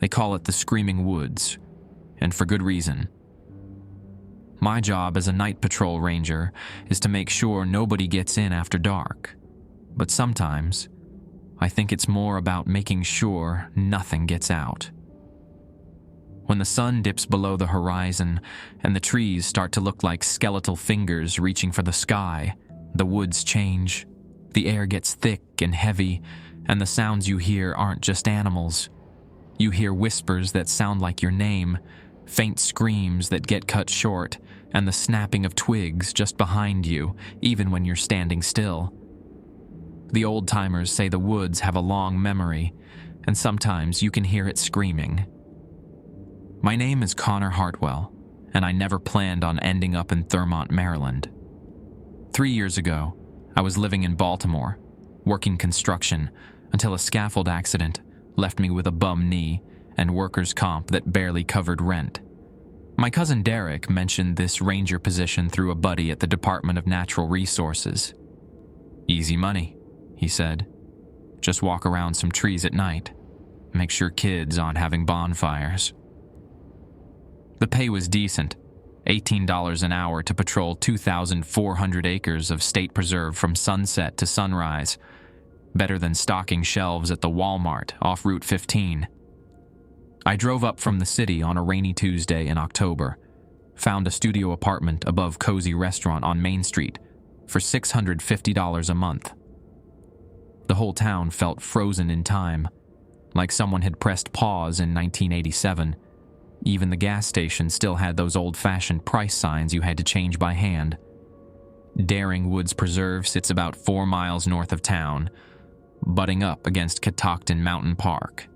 They call it the Screaming Woods, and for good reason. My job as a night patrol ranger is to make sure nobody gets in after dark. But sometimes, I think it's more about making sure nothing gets out. When the sun dips below the horizon and the trees start to look like skeletal fingers reaching for the sky, the woods change. The air gets thick and heavy, and the sounds you hear aren't just animals. You hear whispers that sound like your name, faint screams that get cut short, and the snapping of twigs just behind you, even when you're standing still. The old-timers say the woods have a long memory, and sometimes you can hear it screaming. My name is Connor Hartwell, and I never planned on ending up in Thurmont, Maryland. 3 years ago, I was living in Baltimore, working construction, until a scaffold accident left me with a bum knee and workers' comp that barely covered rent. My cousin Derek mentioned this ranger position through a buddy at the Department of Natural Resources. "Easy money," he said. "Just walk around some trees at night. Make sure kids aren't having bonfires." The pay was decent, $18 an hour to patrol 2,400 acres of state preserve from sunset to sunrise. Better than stocking shelves at the Walmart off Route 15. I drove up from the city on a rainy Tuesday in October, found a studio apartment above Cozy Restaurant on Main Street for $650 a month. The whole town felt frozen in time, like someone had pressed pause in 1987. Even the gas station still had those old-fashioned price signs you had to change by hand. Daring Woods Preserve sits about 4 miles north of town, butting up against Catoctin Mountain Park.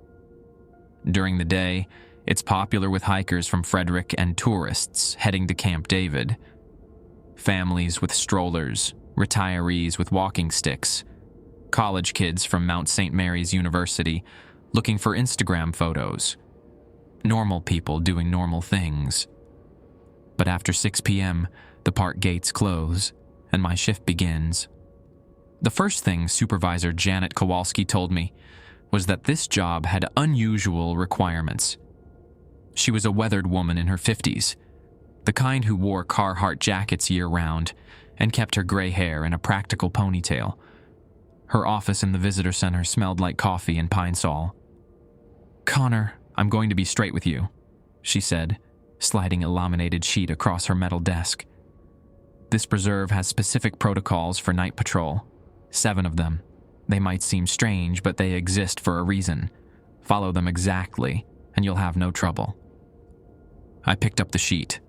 During the day, it's popular with hikers from Frederick and tourists heading to Camp David. Families with strollers, retirees with walking sticks, college kids from Mount St. Mary's University looking for Instagram photos. Normal people doing normal things. But after 6 p.m., the park gates close, and my shift begins. The first thing Supervisor Janet Kowalski told me was that this job had unusual requirements. She was a weathered woman in her 50s, the kind who wore Carhartt jackets year-round and kept her gray hair in a practical ponytail. Her office in the visitor center smelled like coffee and pine sol. "Connor, I'm going to be straight with you," she said, sliding a laminated sheet across her metal desk. "This preserve has specific protocols for night patrol. 7 of them. They might seem strange, but they exist for a reason. Follow them exactly, and you'll have no trouble." I picked up the sheet.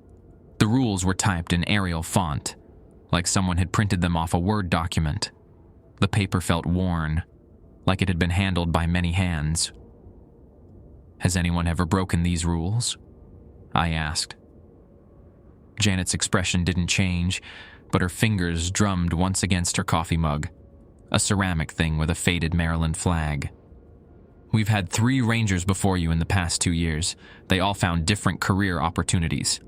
The rules were typed in Arial font, like someone had printed them off a Word document. The paper felt worn, like it had been handled by many hands. "Has anyone ever broken these rules?" I asked. Janet's expression didn't change, but her fingers drummed once against her coffee mug, a ceramic thing with a faded Maryland flag. "We've had 3 rangers before you in the past 2 years. They all found different career opportunities."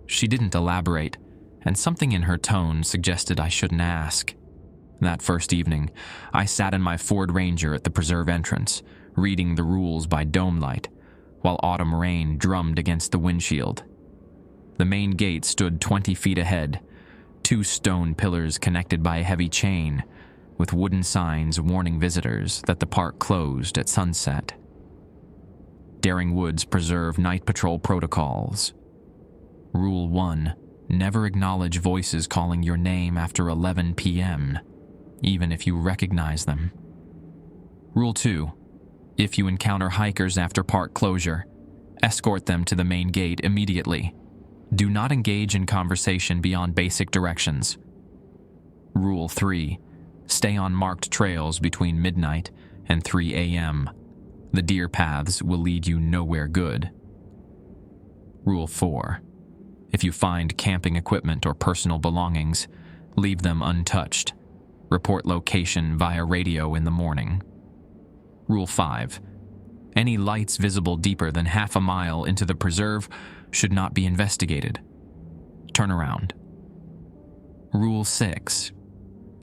She didn't elaborate, and something in her tone suggested I shouldn't ask. That first evening, I sat in my Ford Ranger at the preserve entrance, reading the rules by dome light, while autumn rain drummed against the windshield. The main gate stood 20 feet ahead, 2 stone pillars connected by a heavy chain, with wooden signs warning visitors that the park closed at sunset. Daring Woods Preserve Night Patrol Protocols. Rule 1. Never acknowledge voices calling your name after 11 p.m., even if you recognize them. Rule 2. If you encounter hikers after park closure, escort them to the main gate immediately. Do not engage in conversation beyond basic directions. Rule 3. Stay on marked trails between midnight and 3 a.m. The deer paths will lead you nowhere good. Rule 4. If you find camping equipment or personal belongings, leave them untouched. Report location via radio in the morning. Rule 5. Any lights visible deeper than half a mile into the preserve should not be investigated. Turn around. Rule 6.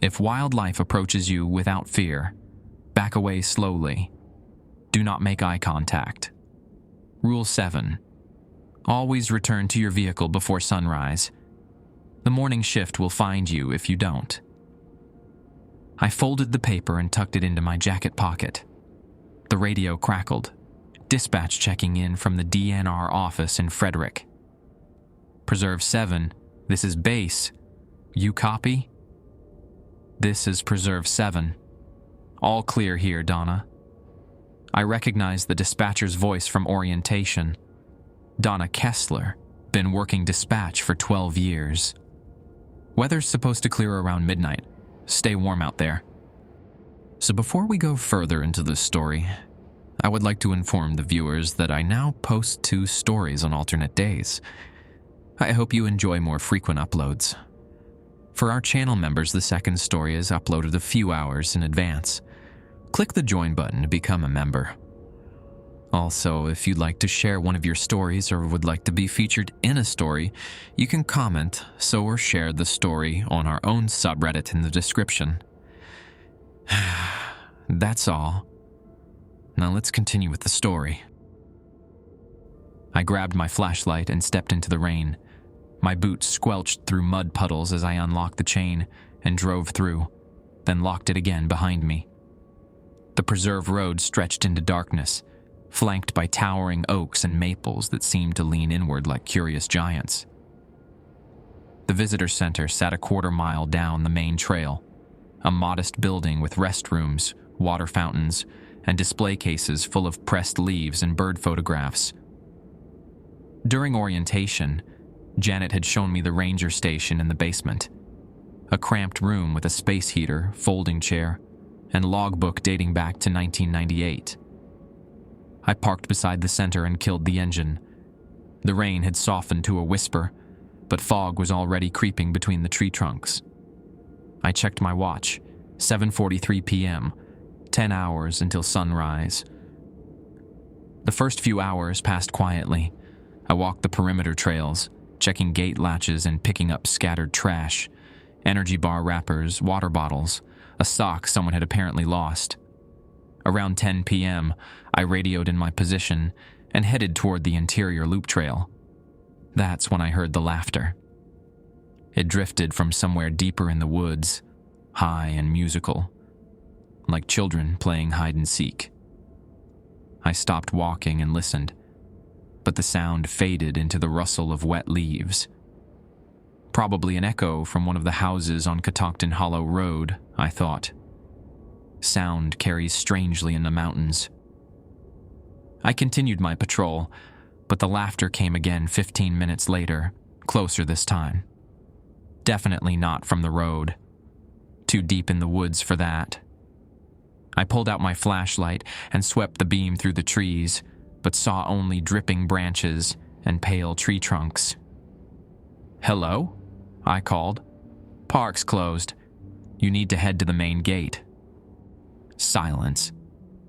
If wildlife approaches you without fear, back away slowly. Do not make eye contact. Rule 7. Always return to your vehicle before sunrise. The morning shift will find you if you don't. I folded the paper and tucked it into my jacket pocket. The radio crackled. Dispatch checking in from the DNR office in Frederick. Preserve 7, this is base. You copy? This is Preserve 7. All clear here, Donna. I recognized the dispatcher's voice from orientation. Donna Kessler, been working dispatch for 12 years. Weather's supposed to clear around midnight. Stay warm out there. So before we go further into this story, I would like to inform the viewers that I now post 2 stories on alternate days. I hope you enjoy more frequent uploads. For our channel members, the second story is uploaded a few hours in advance. Click the join button to become a member. Also, if you'd like to share one of your stories or would like to be featured in a story, you can comment, or share the story on our own subreddit in the description. That's all. Now let's continue with the story. I grabbed my flashlight and stepped into the rain. My boots squelched through mud puddles as I unlocked the chain and drove through, then locked it again behind me. The preserve road stretched into darkness, flanked by towering oaks and maples that seemed to lean inward like curious giants. The visitor center sat a quarter-mile down the main trail, a modest building with restrooms, water fountains, and display cases full of pressed leaves and bird photographs. During orientation, Janet had shown me the ranger station in the basement, a cramped room with a space heater, folding chair, and logbook dating back to 1998. I parked beside the center and killed the engine. The rain had softened to a whisper, but fog was already creeping between the tree trunks. I checked my watch, 7:43 p.m., 10 hours until sunrise. The first few hours passed quietly. I walked the perimeter trails, checking gate latches and picking up scattered trash, energy bar wrappers, water bottles, a sock someone had apparently lost. Around 10 p.m., I radioed in my position and headed toward the interior loop trail. That's when I heard the laughter. It drifted from somewhere deeper in the woods, high and musical, like children playing hide and seek. I stopped walking and listened, but the sound faded into the rustle of wet leaves. Probably an echo from one of the houses on Catoctin Hollow Road, I thought. Sound carries strangely in the mountains. I continued my patrol, but the laughter came again 15 minutes later, closer this time. Definitely not from the road. Too deep in the woods for that. I pulled out my flashlight and swept the beam through the trees, but saw only dripping branches and pale tree trunks. "Hello?" I called. "Park's closed. You need to head to the main gate." Silence.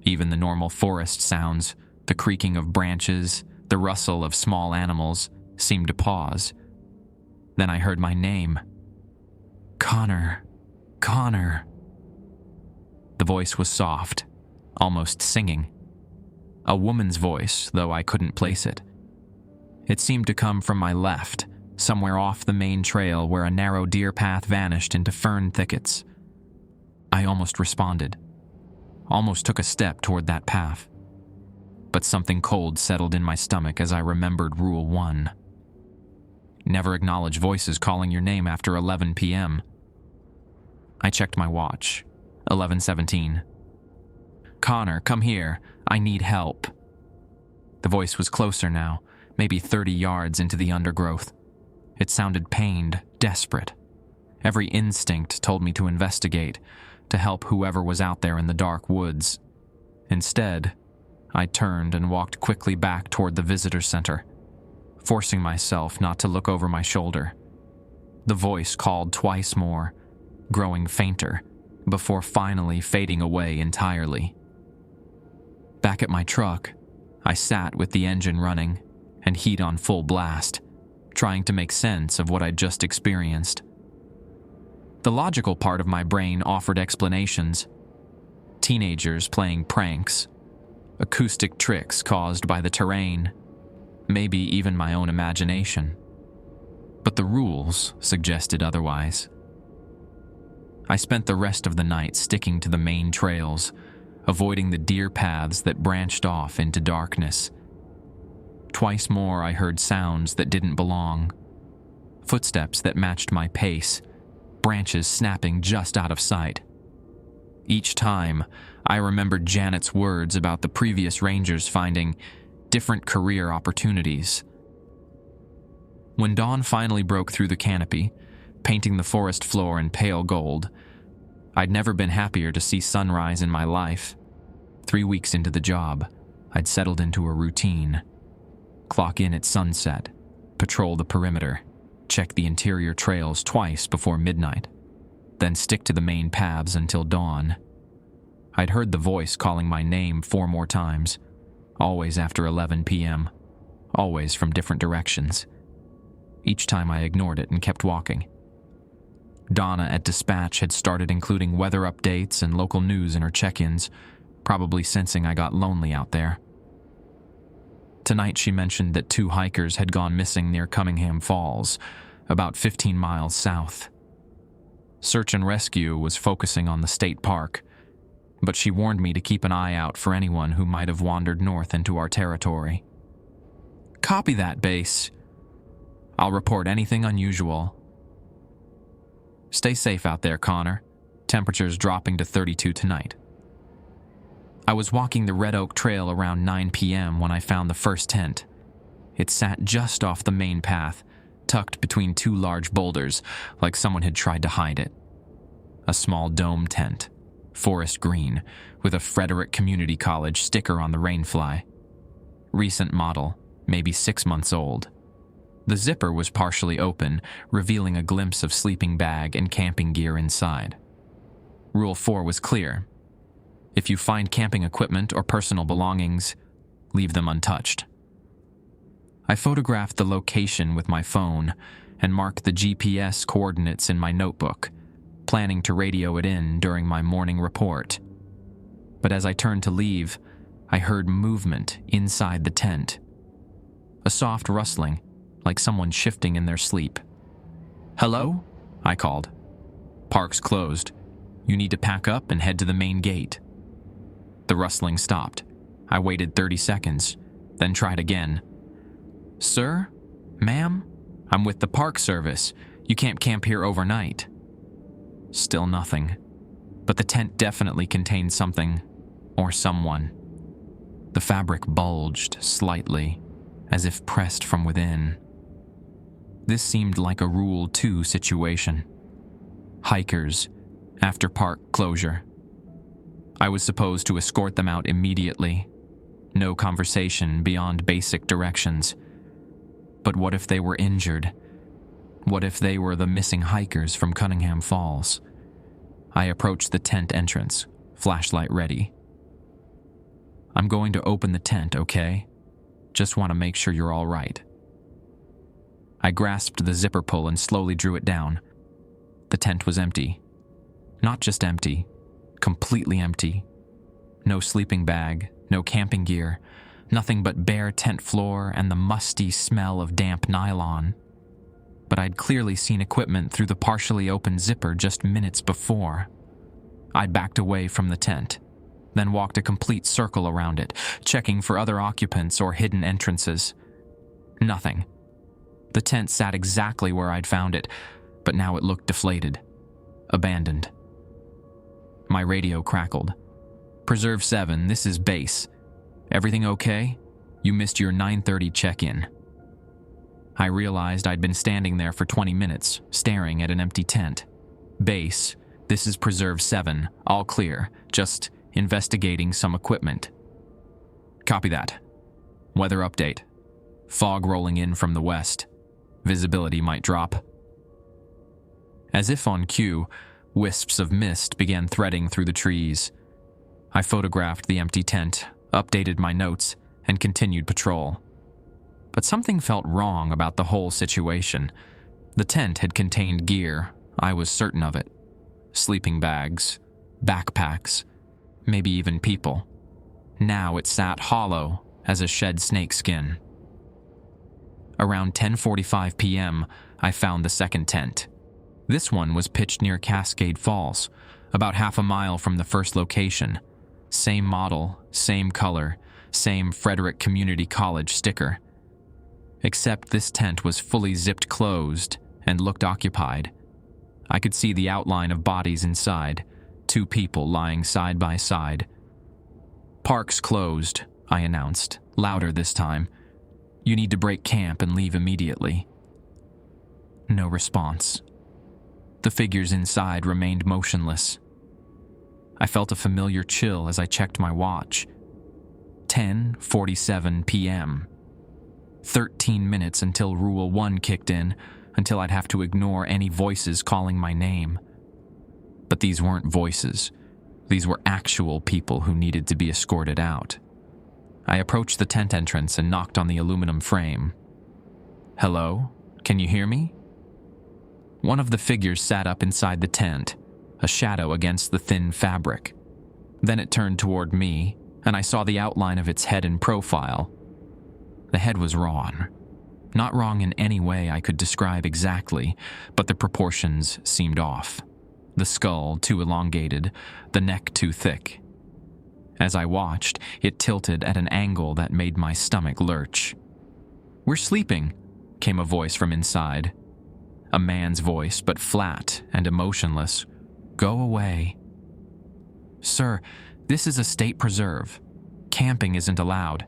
Even the normal forest sounds, the creaking of branches, the rustle of small animals, seemed to pause. Then I heard my name. "Connor. Connor." The voice was soft, almost singing. A woman's voice, though I couldn't place it. It seemed to come from my left, somewhere off the main trail where a narrow deer path vanished into fern thickets. I almost responded, almost took a step toward that path. But something cold settled in my stomach as I remembered Rule 1. Never acknowledge voices calling your name after 11 p.m. I checked my watch. 11:17. "Connor, come here. I need help." The voice was closer now, maybe 30 yards into the undergrowth. It sounded pained, desperate. Every instinct told me to investigate, to help whoever was out there in the dark woods. Instead, I turned and walked quickly back toward the visitor center, forcing myself not to look over my shoulder. The voice called twice more, growing fainter, before finally fading away entirely. Back at my truck, I sat with the engine running and heat on full blast, trying to make sense of what I'd just experienced. The logical part of my brain offered explanations. Teenagers playing pranks, acoustic tricks caused by the terrain, maybe even my own imagination. But the rules suggested otherwise. I spent the rest of the night sticking to the main trails, avoiding the deer paths that branched off into darkness. Twice more I heard sounds that didn't belong. Footsteps that matched my pace, branches snapping just out of sight. Each time, I remembered Janet's words about the previous rangers finding different career opportunities. When dawn finally broke through the canopy, painting the forest floor in pale gold, I'd never been happier to see sunrise in my life. 3 weeks into the job, I'd settled into a routine. Clock in at sunset, patrol the perimeter, check the interior trails twice before midnight, then stick to the main paths until dawn. I'd heard the voice calling my name 4 more times, always after 11 p.m., always from different directions. Each time I ignored it and kept walking. Donna at dispatch had started including weather updates and local news in her check-ins, probably sensing I got lonely out there. Tonight she mentioned that 2 hikers had gone missing near Cunningham Falls, about 15 miles south. Search and rescue was focusing on the state park, but she warned me to keep an eye out for anyone who might have wandered north into our territory. Copy that, base. I'll report anything unusual. Stay safe out there, Connor. Temperatures dropping to 32 tonight. I was walking the Red Oak Trail around 9 p.m. when I found the first tent. It sat just off the main path, tucked between 2 large boulders, like someone had tried to hide it. A small dome tent, forest green, with a Frederick Community College sticker on the rainfly. Recent model, maybe 6 months old. The zipper was partially open, revealing a glimpse of sleeping bag and camping gear inside. Rule 4 was clear. If you find camping equipment or personal belongings, leave them untouched. I photographed the location with my phone and marked the GPS coordinates in my notebook, planning to radio it in during my morning report. But as I turned to leave, I heard movement inside the tent. A soft rustling, like someone shifting in their sleep. "Hello?" I called. "Park's closed. You need to pack up and head to the main gate." The rustling stopped. I waited 30 seconds, then tried again. "Sir? Ma'am? I'm with the Park Service. You can't camp here overnight." Still nothing. But the tent definitely contained something, or someone. The fabric bulged slightly, as if pressed from within. This seemed like a Rule 2 situation. Hikers, after park closure. I was supposed to escort them out immediately. No conversation beyond basic directions. But what if they were injured? What if they were the missing hikers from Cunningham Falls? I approached the tent entrance, flashlight ready. "I'm going to open the tent, okay? Just want to make sure you're all right." I grasped the zipper pull and slowly drew it down. The tent was empty. Not just empty, completely empty. No sleeping bag, no camping gear, nothing but bare tent floor and the musty smell of damp nylon. But I'd clearly seen equipment through the partially open zipper just minutes before. I backed away from the tent, then walked a complete circle around it, checking for other occupants or hidden entrances. Nothing. The tent sat exactly where I'd found it, but now it looked deflated, abandoned. My radio crackled. "Preserve 7, this is base. Everything okay? You missed your 9:30 check-in." I realized I'd been standing there for 20 minutes, staring at an empty tent. "Base, this is Preserve 7, all clear, just investigating some equipment." "Copy that. Weather update. Fog rolling in from the west. Visibility might drop." As if on cue, wisps of mist began threading through the trees. I photographed the empty tent, updated my notes, and continued patrol. But something felt wrong about the whole situation. The tent had contained gear, I was certain of it. Sleeping bags, backpacks, maybe even people. Now it sat hollow as a shed snakeskin. Around 10:45 p.m., I found the second tent. This one was pitched near Cascade Falls, about half a mile from the first location. Same model, same color, same Frederick Community College sticker. Except this tent was fully zipped closed and looked occupied. I could see the outline of bodies inside, 2 people lying side by side. "Park's closed," I announced, louder this time. "You need to break camp and leave immediately." No response. The figures inside remained motionless. I felt a familiar chill as I checked my watch. 10:47 p.m. 13 minutes until Rule 1 kicked in, until I'd have to ignore any voices calling my name. But these weren't voices. These were actual people who needed to be escorted out. I approached the tent entrance and knocked on the aluminum frame. "Hello? Can you hear me?" One of the figures sat up inside the tent, a shadow against the thin fabric. Then it turned toward me, and I saw the outline of its head in profile. The head was wrong. Not wrong in any way I could describe exactly, but the proportions seemed off. The skull too elongated, the neck too thick. As I watched, it tilted at an angle that made my stomach lurch. "We're sleeping," came a voice from inside. A man's voice, but flat and emotionless. "Go away." "Sir, this is a state preserve. Camping isn't allowed.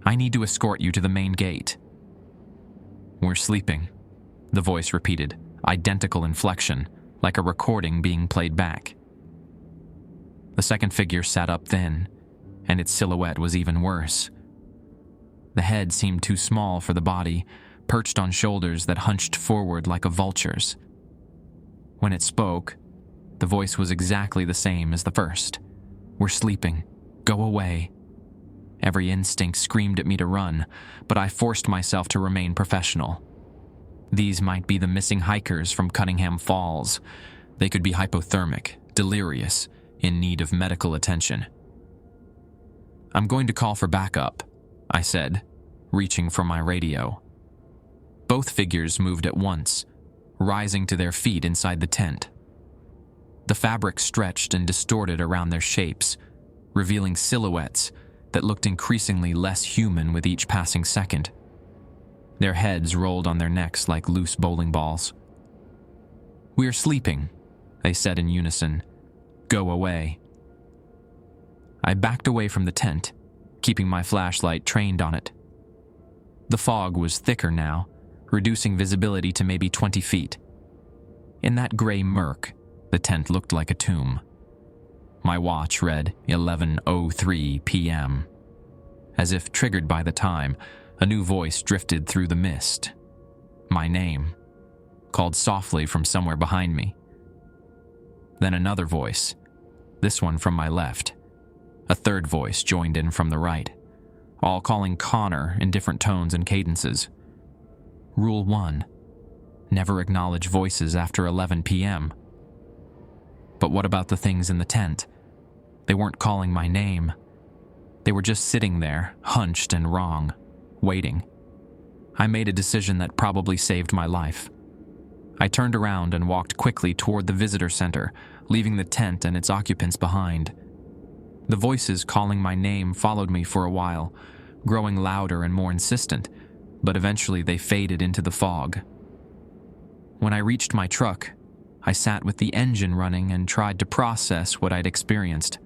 I need to escort you to the main gate." "We're sleeping," the voice repeated, identical inflection, like a recording being played back. The second figure sat up then, and its silhouette was even worse. The head seemed too small for the body, perched on shoulders that hunched forward like a vulture's. When it spoke, the voice was exactly the same as the first. "We're sleeping. Go away." Every instinct screamed at me to run, but I forced myself to remain professional. These might be the missing hikers from Cunningham Falls. They could be hypothermic, delirious, in need of medical attention. "I'm going to call for backup," I said, reaching for my radio. Both figures moved at once, rising to their feet inside the tent. The fabric stretched and distorted around their shapes, revealing silhouettes that looked increasingly less human with each passing second. Their heads rolled on their necks like loose bowling balls. "We're sleeping," they said in unison. "Go away." I backed away from the tent, keeping my flashlight trained on it. The fog was thicker now, reducing visibility to maybe 20 feet. In that gray murk, the tent looked like a tomb. My watch read 11:03 p.m. As if triggered by the time, a new voice drifted through the mist. My name, called softly from somewhere behind me. Then another voice, this one from my left. A third voice joined in from the right, all calling Connor in different tones and cadences. Rule 1. Never acknowledge voices after 11 p.m. But what about the things in the tent? They weren't calling my name. They were just sitting there, hunched and wrong, waiting. I made a decision that probably saved my life. I turned around and walked quickly toward the visitor center, leaving the tent and its occupants behind. The voices calling my name followed me for a while, growing louder and more insistent, but eventually they faded into the fog. When I reached my truck, I sat with the engine running and tried to process what I'd experienced.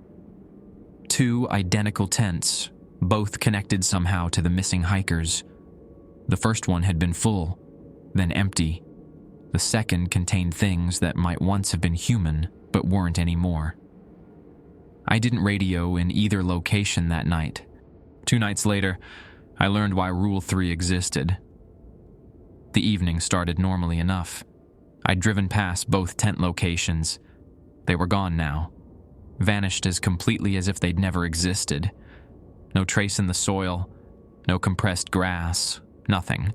2 identical tents, both connected somehow to the missing hikers. The first one had been full, then empty. The second contained things that might once have been human, but weren't anymore. I didn't radio in either location that night. 2 nights later, I learned why Rule 3 existed. The evening started normally enough. I'd driven past both tent locations. They were gone now, vanished as completely as if they'd never existed. No trace in the soil, no compressed grass, nothing.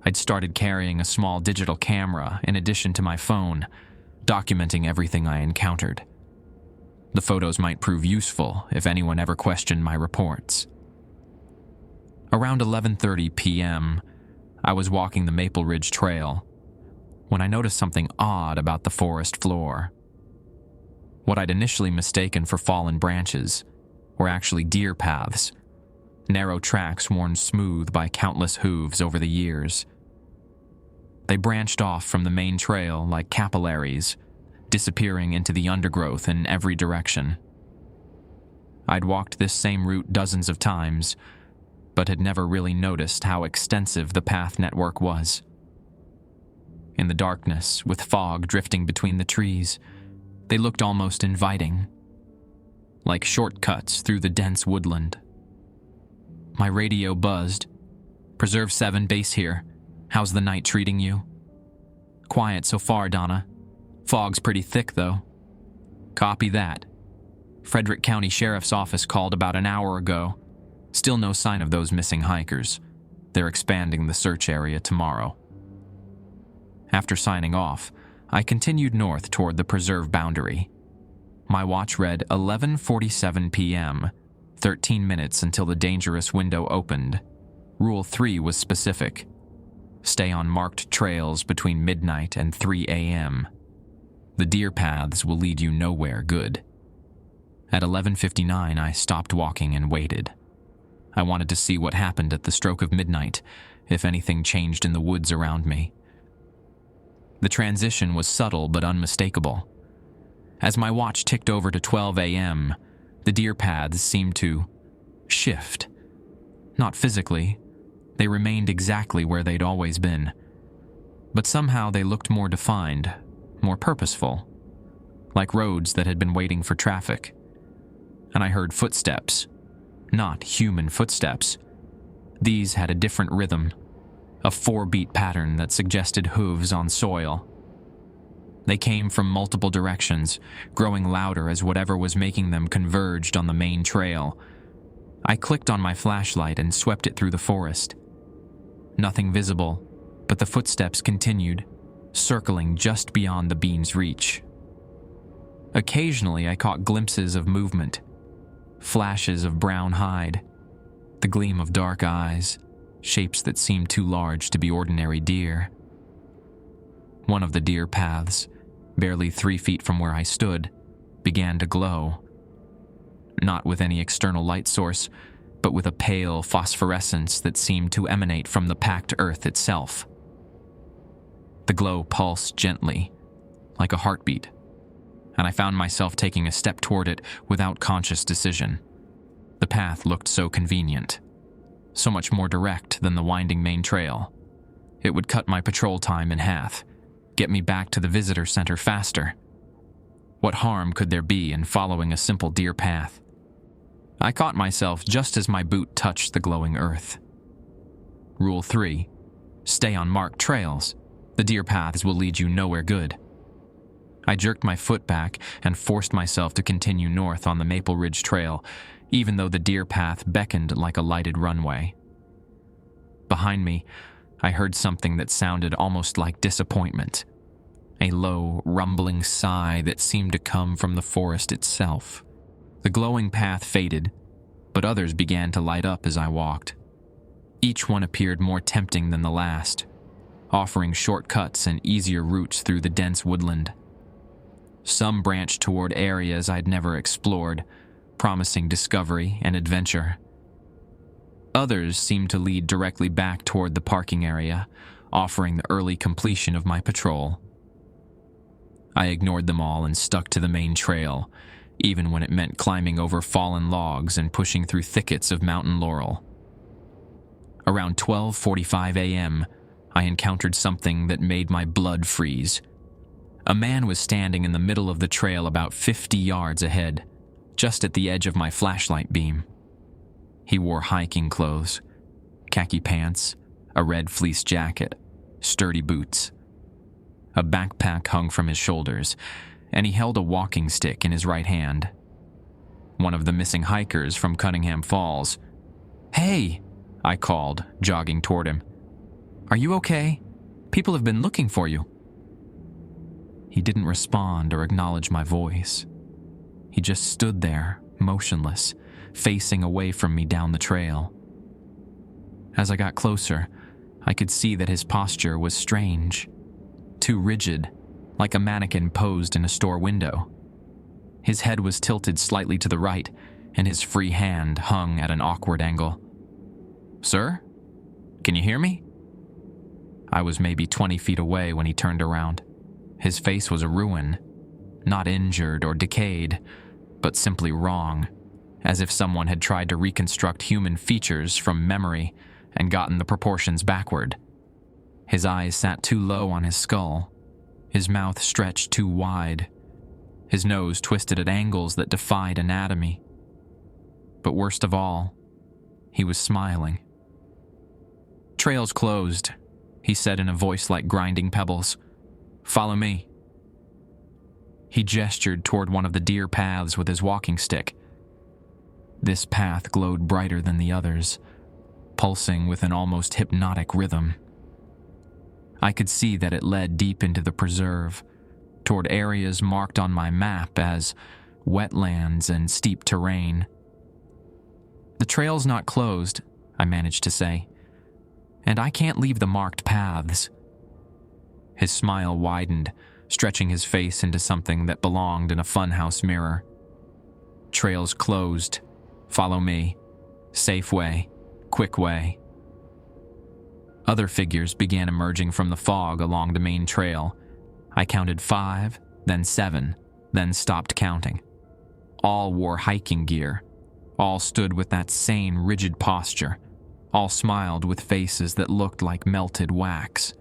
I'd started carrying a small digital camera in addition to my phone, documenting everything I encountered. The photos might prove useful if anyone ever questioned my reports. Around 11:30 p.m., I was walking the Maple Ridge Trail when I noticed something odd about the forest floor. What I'd initially mistaken for fallen branches were actually deer paths, narrow tracks worn smooth by countless hooves over the years. They branched off from the main trail like capillaries, disappearing into the undergrowth in every direction. I'd walked this same route dozens of times, but had never really noticed how extensive the path network was. In the darkness, with fog drifting between the trees, they looked almost inviting, like shortcuts through the dense woodland. My radio buzzed. "Preserve 7 base here. How's the night treating you?" "Quiet so far, Donna. Fog's pretty thick, though." "Copy that. Frederick County Sheriff's Office called about an hour ago. Still no sign of those missing hikers. They're expanding the search area tomorrow." After signing off, I continued north toward the preserve boundary. My watch read 11:47 p.m., 13 minutes until the dangerous window opened. Rule 3 was specific. Stay on marked trails between midnight and 3 a.m. The deer paths will lead you nowhere good. At 11:59, I stopped walking and waited. I wanted to see what happened at the stroke of midnight, if anything changed in the woods around me. The transition was subtle but unmistakable. As my watch ticked over to 12 a.m., the deer paths seemed to shift. Not physically, they remained exactly where they'd always been. But somehow they looked more defined, more purposeful, like roads that had been waiting for traffic. And I heard footsteps, not human footsteps. These had a different rhythm, a 4-beat pattern that suggested hooves on soil. They came from multiple directions, growing louder as whatever was making them converged on the main trail. I clicked on my flashlight and swept it through the forest. Nothing visible, but the footsteps continued, circling just beyond the beam's reach. Occasionally, I caught glimpses of movement, flashes of brown hide, the gleam of dark eyes, shapes that seemed too large to be ordinary deer. One of the deer paths, barely 3 feet from where I stood, began to glow. Not with any external light source, but with a pale phosphorescence that seemed to emanate from the packed earth itself. The glow pulsed gently, like a heartbeat, and I found myself taking a step toward it without conscious decision. The path looked so convenient, so much more direct than the winding main trail. It would cut my patrol time in half, get me back to the visitor center faster. What harm could there be in following a simple deer path? I caught myself just as my boot touched the glowing earth. Rule 3: stay on marked trails. The deer paths will lead you nowhere good. I jerked my foot back and forced myself to continue north on the Maple Ridge Trail, even though the deer path beckoned like a lighted runway. Behind me, I heard something that sounded almost like disappointment, a low, rumbling sigh that seemed to come from the forest itself. The glowing path faded, but others began to light up as I walked. Each one appeared more tempting than the last, offering shortcuts and easier routes through the dense woodland. Some branched toward areas I'd never explored, promising discovery and adventure. Others seemed to lead directly back toward the parking area, offering the early completion of my patrol. I ignored them all and stuck to the main trail, even when it meant climbing over fallen logs and pushing through thickets of mountain laurel. Around 12:45 a.m., I encountered something that made my blood freeze. A man was standing in the middle of the trail about 50 yards ahead, just at the edge of my flashlight beam. He wore hiking clothes, khaki pants, a red fleece jacket, sturdy boots. A backpack hung from his shoulders, and he held a walking stick in his right hand. One of the missing hikers from Cunningham Falls. "Hey!" I called, jogging toward him. "Are you okay? People have been looking for you." He didn't respond or acknowledge my voice. He just stood there, motionless, facing away from me down the trail. As I got closer, I could see that his posture was strange, too rigid, like a mannequin posed in a store window. His head was tilted slightly to the right, and his free hand hung at an awkward angle. "Sir? Can you hear me?" I was maybe 20 feet away when he turned around. His face was a ruin, not injured or decayed, but simply wrong, as if someone had tried to reconstruct human features from memory and gotten the proportions backward. His eyes sat too low on his skull, his mouth stretched too wide, his nose twisted at angles that defied anatomy. But worst of all, he was smiling. "Trail's closed," he said in a voice like grinding pebbles. "Follow me." He gestured toward one of the deer paths with his walking stick. This path glowed brighter than the others, pulsing with an almost hypnotic rhythm. I could see that it led deep into the preserve, toward areas marked on my map as wetlands and steep terrain. "The trail's not closed," I managed to say, "and I can't leave the marked paths." His smile widened, stretching his face into something that belonged in a funhouse mirror. "Trail's closed. Follow me. Safe way. Quick way." Other figures began emerging from the fog along the main trail. I counted 5, then 7, then stopped counting. All wore hiking gear. All stood with that same rigid posture. All smiled with faces that looked like melted wax.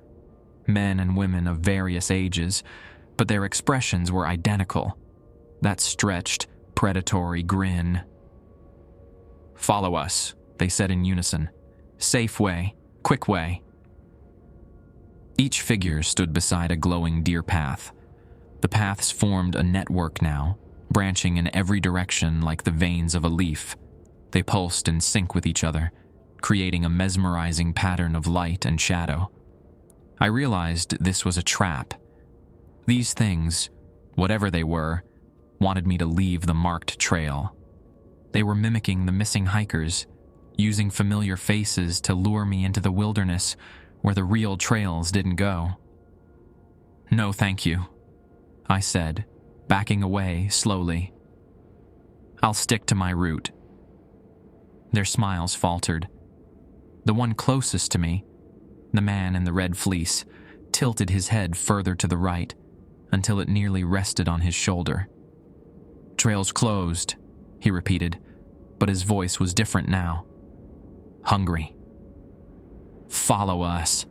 Men and women of various ages, but their expressions were identical. That stretched, predatory grin. "Follow us," they said in unison. "Safe way. Quick way." Each figure stood beside a glowing deer path. The paths formed a network now, branching in every direction like the veins of a leaf. They pulsed in sync with each other, creating a mesmerizing pattern of light and shadow. I realized this was a trap. These things, whatever they were, wanted me to leave the marked trail. They were mimicking the missing hikers, using familiar faces to lure me into the wilderness where the real trails didn't go. "No, thank you," I said, backing away slowly. "I'll stick to my route." Their smiles faltered. The one closest to me, the man in the red fleece, tilted his head further to the right until it nearly rested on his shoulder. "Trail's closed," he repeated, but his voice was different now. Hungry. "Follow us."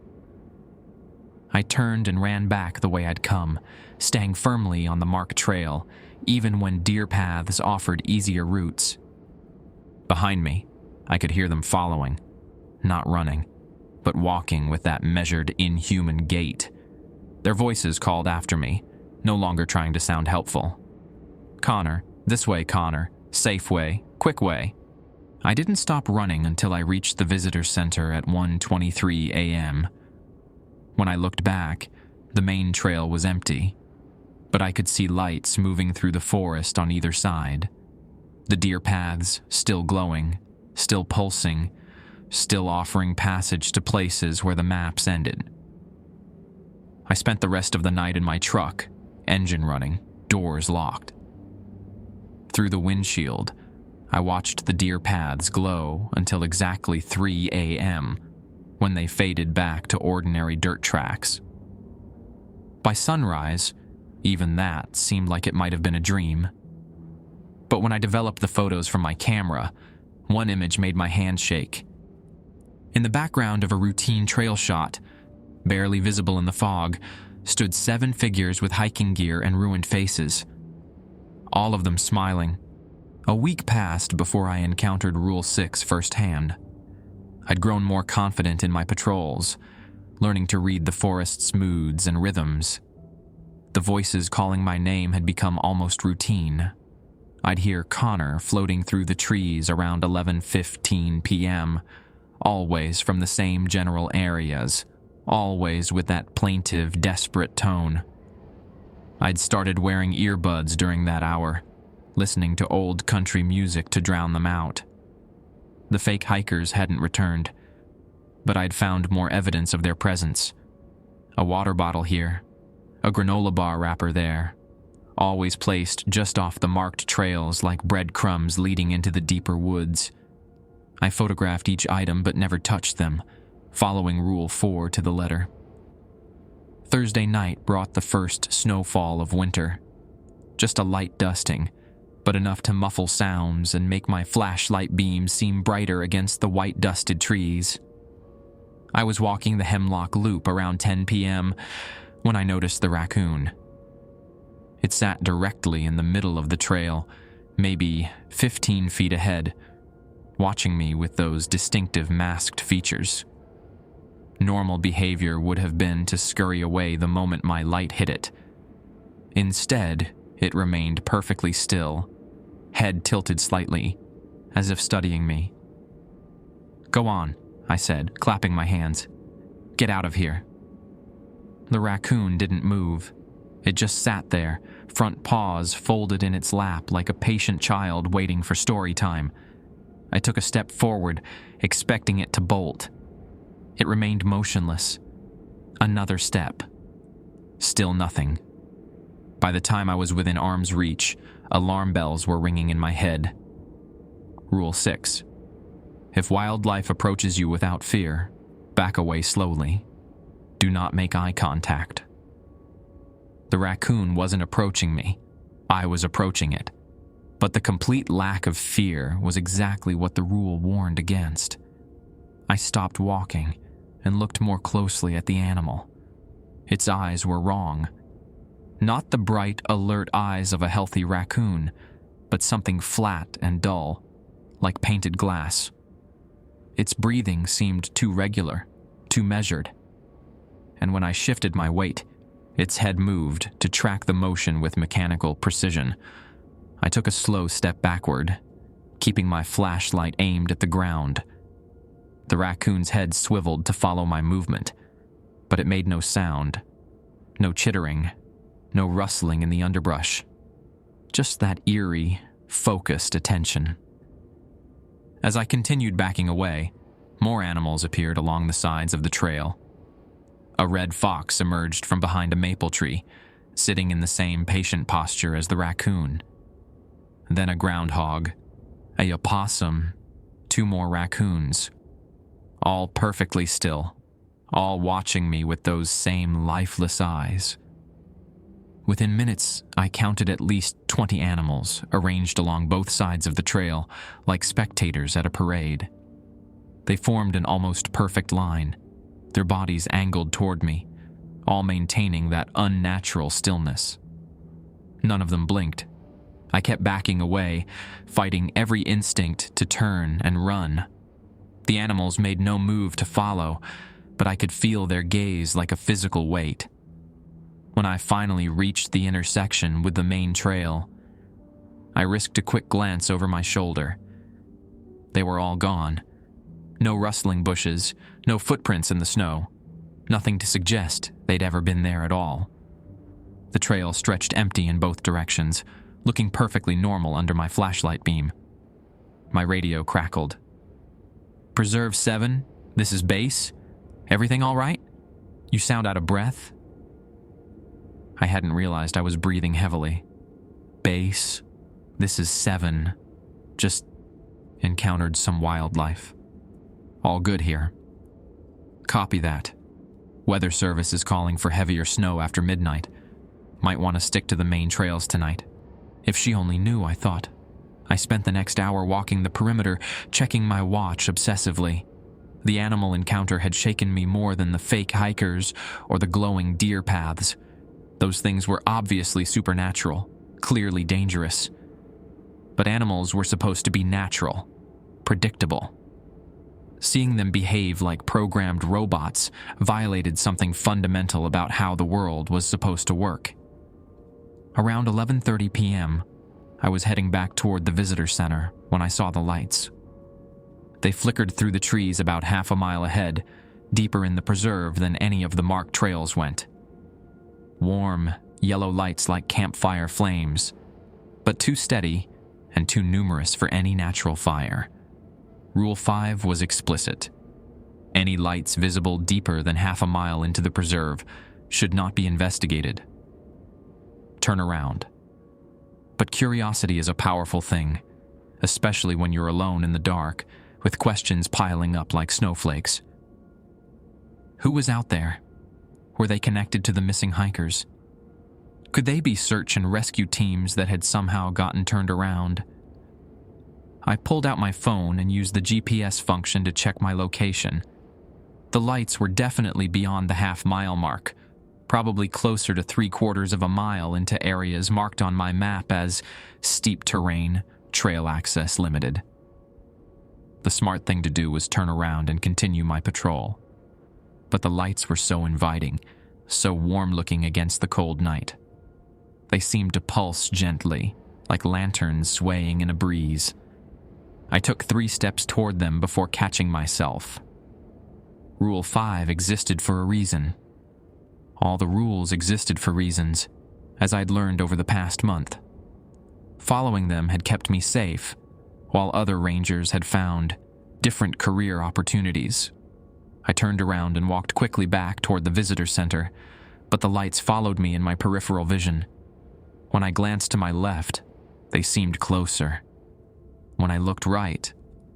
I turned and ran back the way I'd come, staying firmly on the marked trail, even when deer paths offered easier routes. Behind me, I could hear them following, not running, but walking with that measured, inhuman gait. Their voices called after me, no longer trying to sound helpful. "Connor, this way, Connor. Safe way, quick way." I didn't stop running until I reached the visitor center at 1:23 a.m. When I looked back, the main trail was empty, but I could see lights moving through the forest on either side. The deer paths still glowing, still pulsing, still offering passage to places where the maps ended. I spent the rest of the night in my truck, engine running, doors locked. Through the windshield, I watched the deer paths glow until exactly 3 a.m., when they faded back to ordinary dirt tracks. By sunrise, even that seemed like it might have been a dream. But when I developed the photos from my camera, one image made my hand shake. In the background of a routine trail shot, barely visible in the fog, stood 7 figures with hiking gear and ruined faces. All of them smiling. A week passed before I encountered Rule 6 firsthand. I'd grown more confident in my patrols, learning to read the forest's moods and rhythms. The voices calling my name had become almost routine. I'd hear Connor floating through the trees around 11:15 p.m., always from the same general areas, always with that plaintive, desperate tone. I'd started wearing earbuds during that hour, listening to old country music to drown them out. The fake hikers hadn't returned. but I'd found more evidence of their presence. A water bottle here, a granola bar wrapper there, always placed just off the marked trails like breadcrumbs leading into the deeper woods. I photographed each item but never touched them, following Rule 4 to the letter. Thursday night brought the first snowfall of winter. Just a light dusting, but enough to muffle sounds and make my flashlight beam seem brighter against the white dusted trees. I was walking the Hemlock Loop around 10 p.m. when I noticed the raccoon. It sat directly in the middle of the trail, maybe 15 feet ahead, watching me with those distinctive masked features. Normal behavior would have been to scurry away the moment my light hit it. Instead, it remained perfectly still, head tilted slightly, as if studying me. "Go on," I said, clapping my hands. "Get out of here." The raccoon didn't move. It just sat there, front paws folded in its lap like a patient child waiting for story time. I took a step forward, expecting it to bolt. It remained motionless. Another step. Still nothing. By the time I was within arm's reach, alarm bells were ringing in my head. Rule 6. If wildlife approaches you without fear, back away slowly. Do not make eye contact. The raccoon wasn't approaching me. I was approaching it. But the complete lack of fear was exactly what the rule warned against. I stopped walking and looked more closely at the animal. Its eyes were wrong. Not the bright, alert eyes of a healthy raccoon, but something flat and dull, like painted glass. Its breathing seemed too regular, too measured. And when I shifted my weight, its head moved to track the motion with mechanical precision. I took a slow step backward, keeping my flashlight aimed at the ground. The raccoon's head swiveled to follow my movement, but it made no sound, no chittering, no rustling in the underbrush. Just that eerie, focused attention. As I continued backing away, more animals appeared along the sides of the trail. A red fox emerged from behind a maple tree, sitting in the same patient posture as the raccoon. Then a groundhog, a opossum, 2 more raccoons, all perfectly still, all watching me with those same lifeless eyes. Within minutes, I counted at least 20 animals arranged along both sides of the trail like spectators at a parade. They formed an almost perfect line, their bodies angled toward me, all maintaining that unnatural stillness. None of them blinked. I kept backing away, fighting every instinct to turn and run. The animals made no move to follow, but I could feel their gaze like a physical weight. When I finally reached the intersection with the main trail, I risked a quick glance over my shoulder. They were all gone. No rustling bushes, no footprints in the snow, nothing to suggest they'd ever been there at all. The trail stretched empty in both directions, looking perfectly normal under my flashlight beam. My radio crackled. "Preserve 7, this is base. Everything all right? You sound out of breath?" I hadn't realized I was breathing heavily. "Base, this is 7. Just encountered some wildlife. All good here." "Copy that. Weather service is calling for heavier snow after midnight. Might want to stick to the main trails tonight." If she only knew, I thought. I spent the next hour walking the perimeter, checking my watch obsessively. The animal encounter had shaken me more than the fake hikers or the glowing deer paths. Those things were obviously supernatural, clearly dangerous. But animals were supposed to be natural, predictable. Seeing them behave like programmed robots violated something fundamental about how the world was supposed to work. Around 11:30 p.m., I was heading back toward the visitor center when I saw the lights. They flickered through the trees about half a mile ahead, deeper in the preserve than any of the marked trails went. Warm, yellow lights like campfire flames, but too steady and too numerous for any natural fire. Rule 5 was explicit. Any lights visible deeper than half a mile into the preserve should not be investigated. Turn around. But curiosity is a powerful thing, especially when you're alone in the dark, with questions piling up like snowflakes. Who was out there? Were they connected to the missing hikers? Could they be search and rescue teams that had somehow gotten turned around? I pulled out my phone and used the GPS function to check my location. The lights were definitely beyond the half-mile mark, probably closer to 3/4 of a mile into areas marked on my map as steep terrain, trail access limited. The smart thing to do was turn around and continue my patrol. But the lights were so inviting, so warm-looking against the cold night. They seemed to pulse gently, like lanterns swaying in a breeze. I took 3 steps toward them before catching myself. Rule 5 existed for a reason. All the rules existed for reasons, as I'd learned over the past month. Following them had kept me safe, while other rangers had found different career opportunities. I turned around and walked quickly back toward the visitor center, but the lights followed me in my peripheral vision. When I glanced to my left, they seemed closer. When I looked right,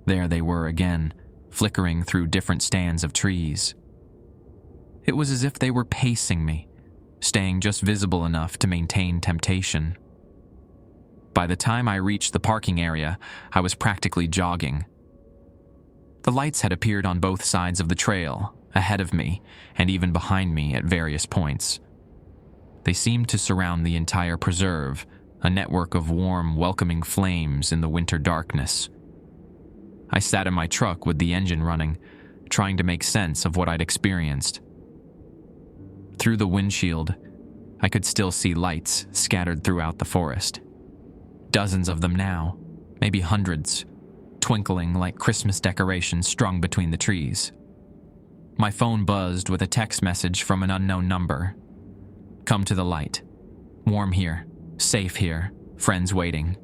there they were again, flickering through different stands of trees. It was as if they were pacing me, staying just visible enough to maintain temptation. By the time I reached the parking area, I was practically jogging. The lights had appeared on both sides of the trail, ahead of me, and even behind me at various points. They seemed to surround the entire preserve, a network of warm, welcoming flames in the winter darkness. I sat in my truck with the engine running, trying to make sense of what I'd experienced. Through the windshield, I could still see lights scattered throughout the forest. Dozens of them now, maybe hundreds, twinkling like Christmas decorations strung between the trees. My phone buzzed with a text message from an unknown number. "Come to the light. Warm here. Safe here. Friends waiting."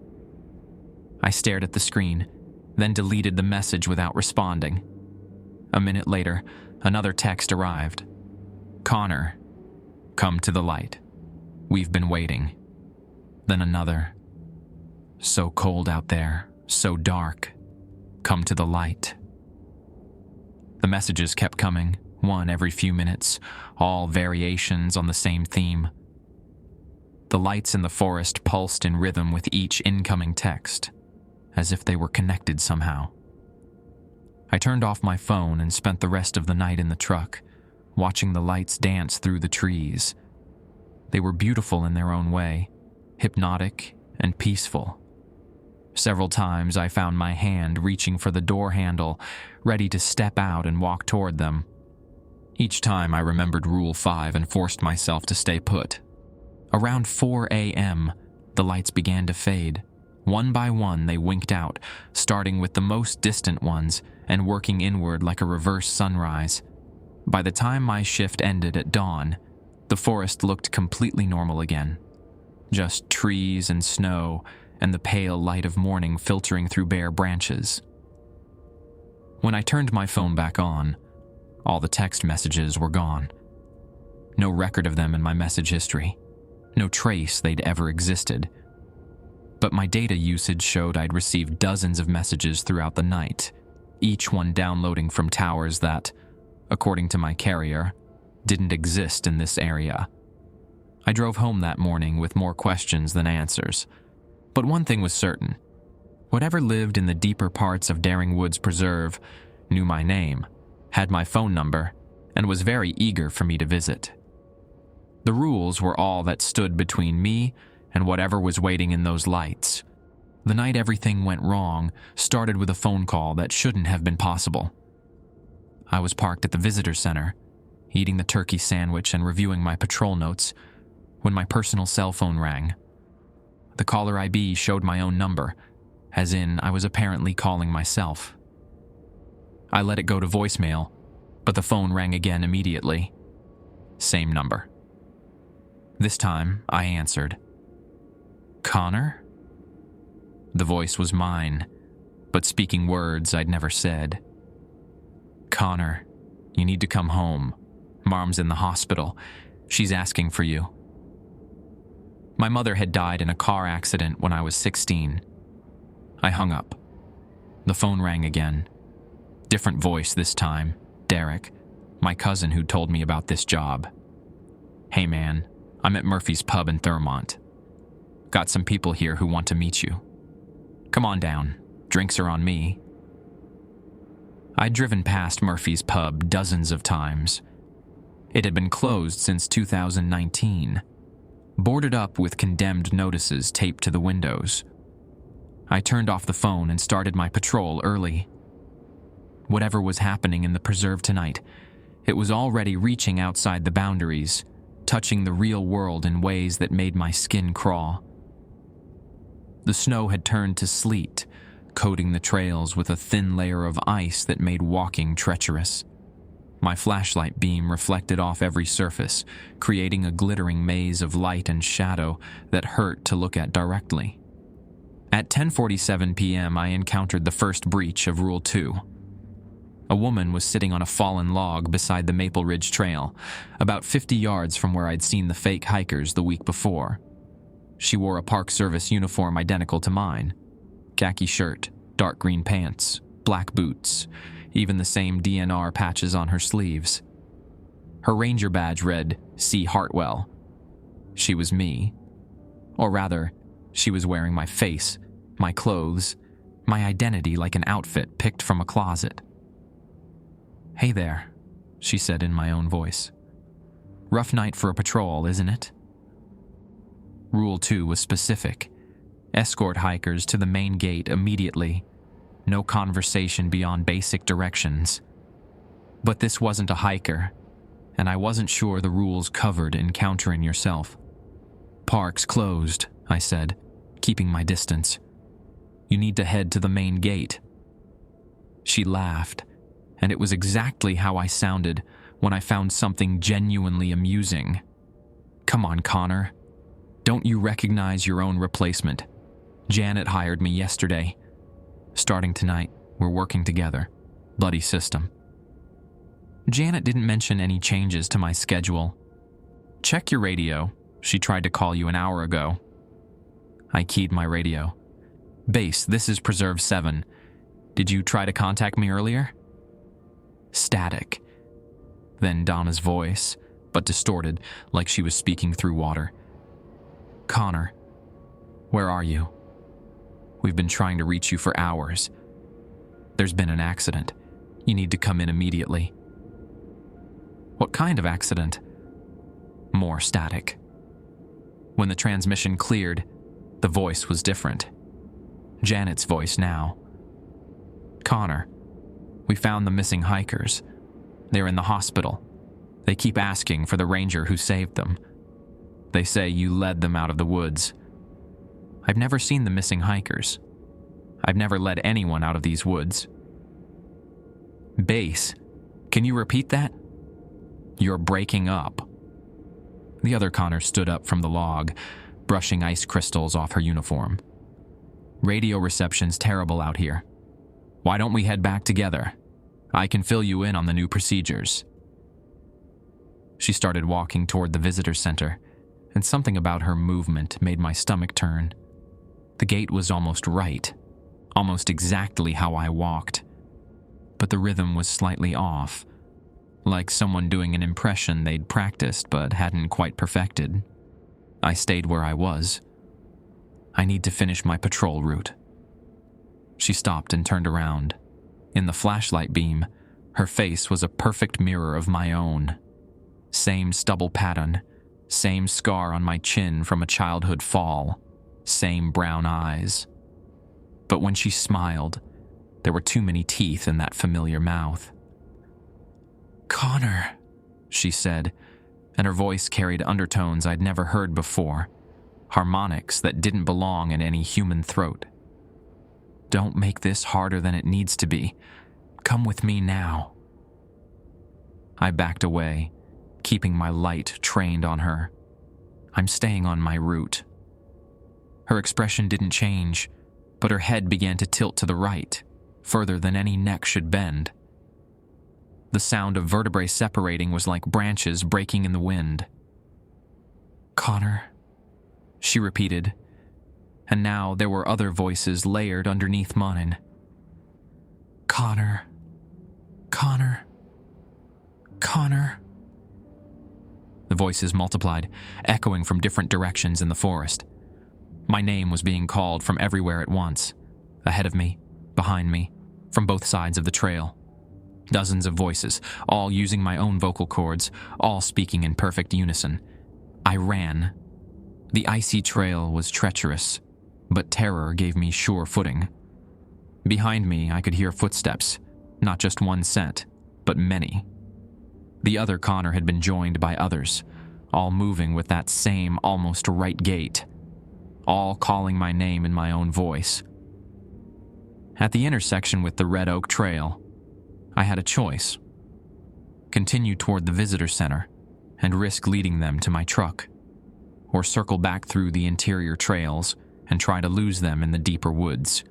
I stared at the screen, then deleted the message without responding. A minute later, another text arrived. "Connor, come to the light. We've been waiting." Then another. "So cold out there, so dark. Come to the light." The messages kept coming, one every few minutes, all variations on the same theme. The lights in the forest pulsed in rhythm with each incoming text, as if they were connected somehow. I turned off my phone and spent the rest of the night in the truck, watching the lights dance through the trees. They were beautiful in their own way, hypnotic and peaceful. Several times I found my hand reaching for the door handle, ready to step out and walk toward them. Each time I remembered Rule 5 and forced myself to stay put. Around 4 a.m., the lights began to fade. One by one, they winked out, starting with the most distant ones and working inward like a reverse sunrise. By the time my shift ended at dawn, the forest looked completely normal again. Just trees and snow, and the pale light of morning filtering through bare branches. When I turned my phone back on, all the text messages were gone. No record of them in my message history. No trace they'd ever existed. But my data usage showed I'd received dozens of messages throughout the night, each one downloading from towers that, according to my carrier, didn't exist in this area. I drove home that morning with more questions than answers. But one thing was certain. Whatever lived in the deeper parts of Daring Woods Preserve knew my name, had my phone number, and was very eager for me to visit. The rules were all that stood between me and whatever was waiting in those lights. The night everything went wrong started with a phone call that shouldn't have been possible. I was parked at the visitor center, eating the turkey sandwich and reviewing my patrol notes, when my personal cell phone rang. The caller ID showed my own number, as in I was apparently calling myself. I let it go to voicemail, but the phone rang again immediately. Same number. This time, I answered. "Connor?" The voice was mine, but speaking words I'd never said. "Connor, You need to come home. Mom's in the hospital. She's asking for you." My mother had died in a car accident when I was 16. I hung up. The phone rang again. Different voice this time. Derek, my cousin who told me about this job. "Hey man, I'm at Murphy's Pub in Thurmont. Got some people here who want to meet you. Come on down. Drinks are on me." I'd driven past Murphy's Pub dozens of times. It had been closed since 2019, boarded up with condemned notices taped to the windows. I turned off the phone and started my patrol early. Whatever was happening in the preserve tonight, it was already reaching outside the boundaries, touching the real world in ways that made my skin crawl. The snow had turned to sleet, coating the trails with a thin layer of ice that made walking treacherous. My flashlight beam reflected off every surface, creating a glittering maze of light and shadow that hurt to look at directly. At 10:47 p.m., I encountered the first breach of Rule 2. A woman was sitting on a fallen log beside the Maple Ridge Trail, about 50 yards from where I'd seen the fake hikers the week before. She wore a Park Service uniform identical to mine. Khaki shirt, dark green pants, black boots, even the same DNR patches on her sleeves. Her ranger badge read, "C. Hartwell." She was me. Or rather, she was wearing my face, my clothes, my identity like an outfit picked from a closet. "Hey there," she said in my own voice. "Rough night for a patrol, isn't it?" Rule 2 was specific. Escort hikers to the main gate immediately. No conversation beyond basic directions. But this wasn't a hiker, and I wasn't sure the rules covered encountering yourself. "Park's closed," I said, keeping my distance. "You need to head to the main gate." She laughed, and it was exactly how I sounded when I found something genuinely amusing. "Come on, Connor. Don't you recognize your own replacement? Janet hired me yesterday. Starting tonight, we're working together. Buddy system." Janet didn't mention any changes to my schedule. "Check your radio. She tried to call you an hour ago." I keyed my radio. "Base, this is Preserve 7. Did you try to contact me earlier?" Static. Then Donna's voice, but distorted, like she was speaking through water. "Connor, where are you? We've been trying to reach you for hours. There's been an accident. You need to come in immediately." "What kind of accident?" More static. When the transmission cleared, the voice was different. Janet's voice now. "Connor, we found the missing hikers. They're in the hospital. They keep asking for the ranger who saved them. They say you led them out of the woods. I've never seen the missing hikers. I've never led anyone out of these woods." "Base, can you repeat that?" "You're breaking up." The other Connor stood up from the log, brushing ice crystals off her uniform. "Radio reception's terrible out here. Why don't we head back together? I can fill you in on the new procedures." She started walking toward the visitor center, and something about her movement made my stomach turn. The gate was almost right, almost exactly how I walked. But the rhythm was slightly off, like someone doing an impression they'd practiced but hadn't quite perfected. I stayed where I was. "I need to finish my patrol route." She stopped and turned around. In the flashlight beam, her face was a perfect mirror of my own. Same stubble pattern, same scar on my chin from a childhood fall, same brown eyes. But when she smiled, there were too many teeth in that familiar mouth. "Connor," she said, and her voice carried undertones I'd never heard before, harmonics that didn't belong in any human throat. "Don't make this harder than it needs to be. Come with me now." I backed away, keeping my light trained on her. I'm staying on my route. Her expression didn't change, but her head began to tilt to the right, further than any neck should bend. The sound of vertebrae separating was like branches breaking in the wind. "Connor," she repeated, and now there were other voices layered underneath mine. "Connor, Connor, Connor." The voices multiplied, echoing from different directions in the forest. My name was being called from everywhere at once, ahead of me, behind me, from both sides of the trail. Dozens of voices, all using my own vocal cords, all speaking in perfect unison. I ran. The icy trail was treacherous, but terror gave me sure footing. Behind me, I could hear footsteps, not just one set, but many. The other Connor had been joined by others, all moving with that same almost right gait, all calling my name in my own voice. At the intersection with the Red Oak Trail, I had a choice. Continue toward the visitor center and risk leading them to my truck, or circle back through the interior trails and try to lose them in the deeper woods.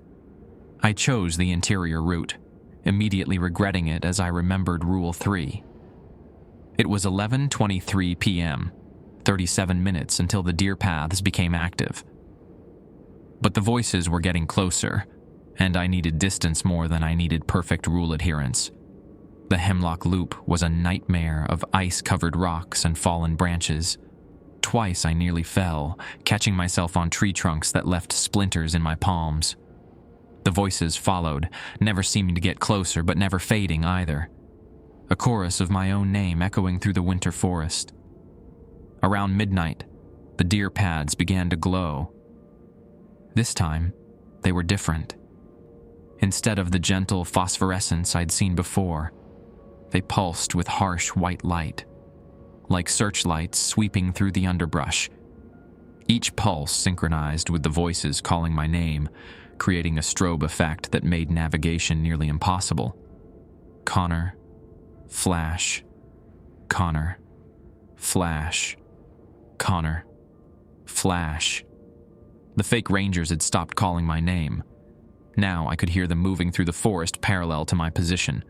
I chose the interior route, immediately regretting it as I remembered Rule 3. It was 11:23 p.m., 37 minutes until the deer paths became active. But the voices were getting closer, and I needed distance more than I needed perfect rule adherence. The Hemlock Loop was a nightmare of ice-covered rocks and fallen branches. Twice I nearly fell, catching myself on tree trunks that left splinters in my palms. The voices followed, never seeming to get closer but never fading either. A chorus of my own name echoing through the winter forest. Around midnight, the deer paths began to glow. This time, they were different. Instead of the gentle phosphorescence I'd seen before, they pulsed with harsh white light, like searchlights sweeping through the underbrush. Each pulse synchronized with the voices calling my name, creating a strobe effect that made navigation nearly impossible. Connor, flash, Connor, flash, Connor, flash. The fake rangers had stopped calling my name. Now I could hear them moving through the forest parallel to my position,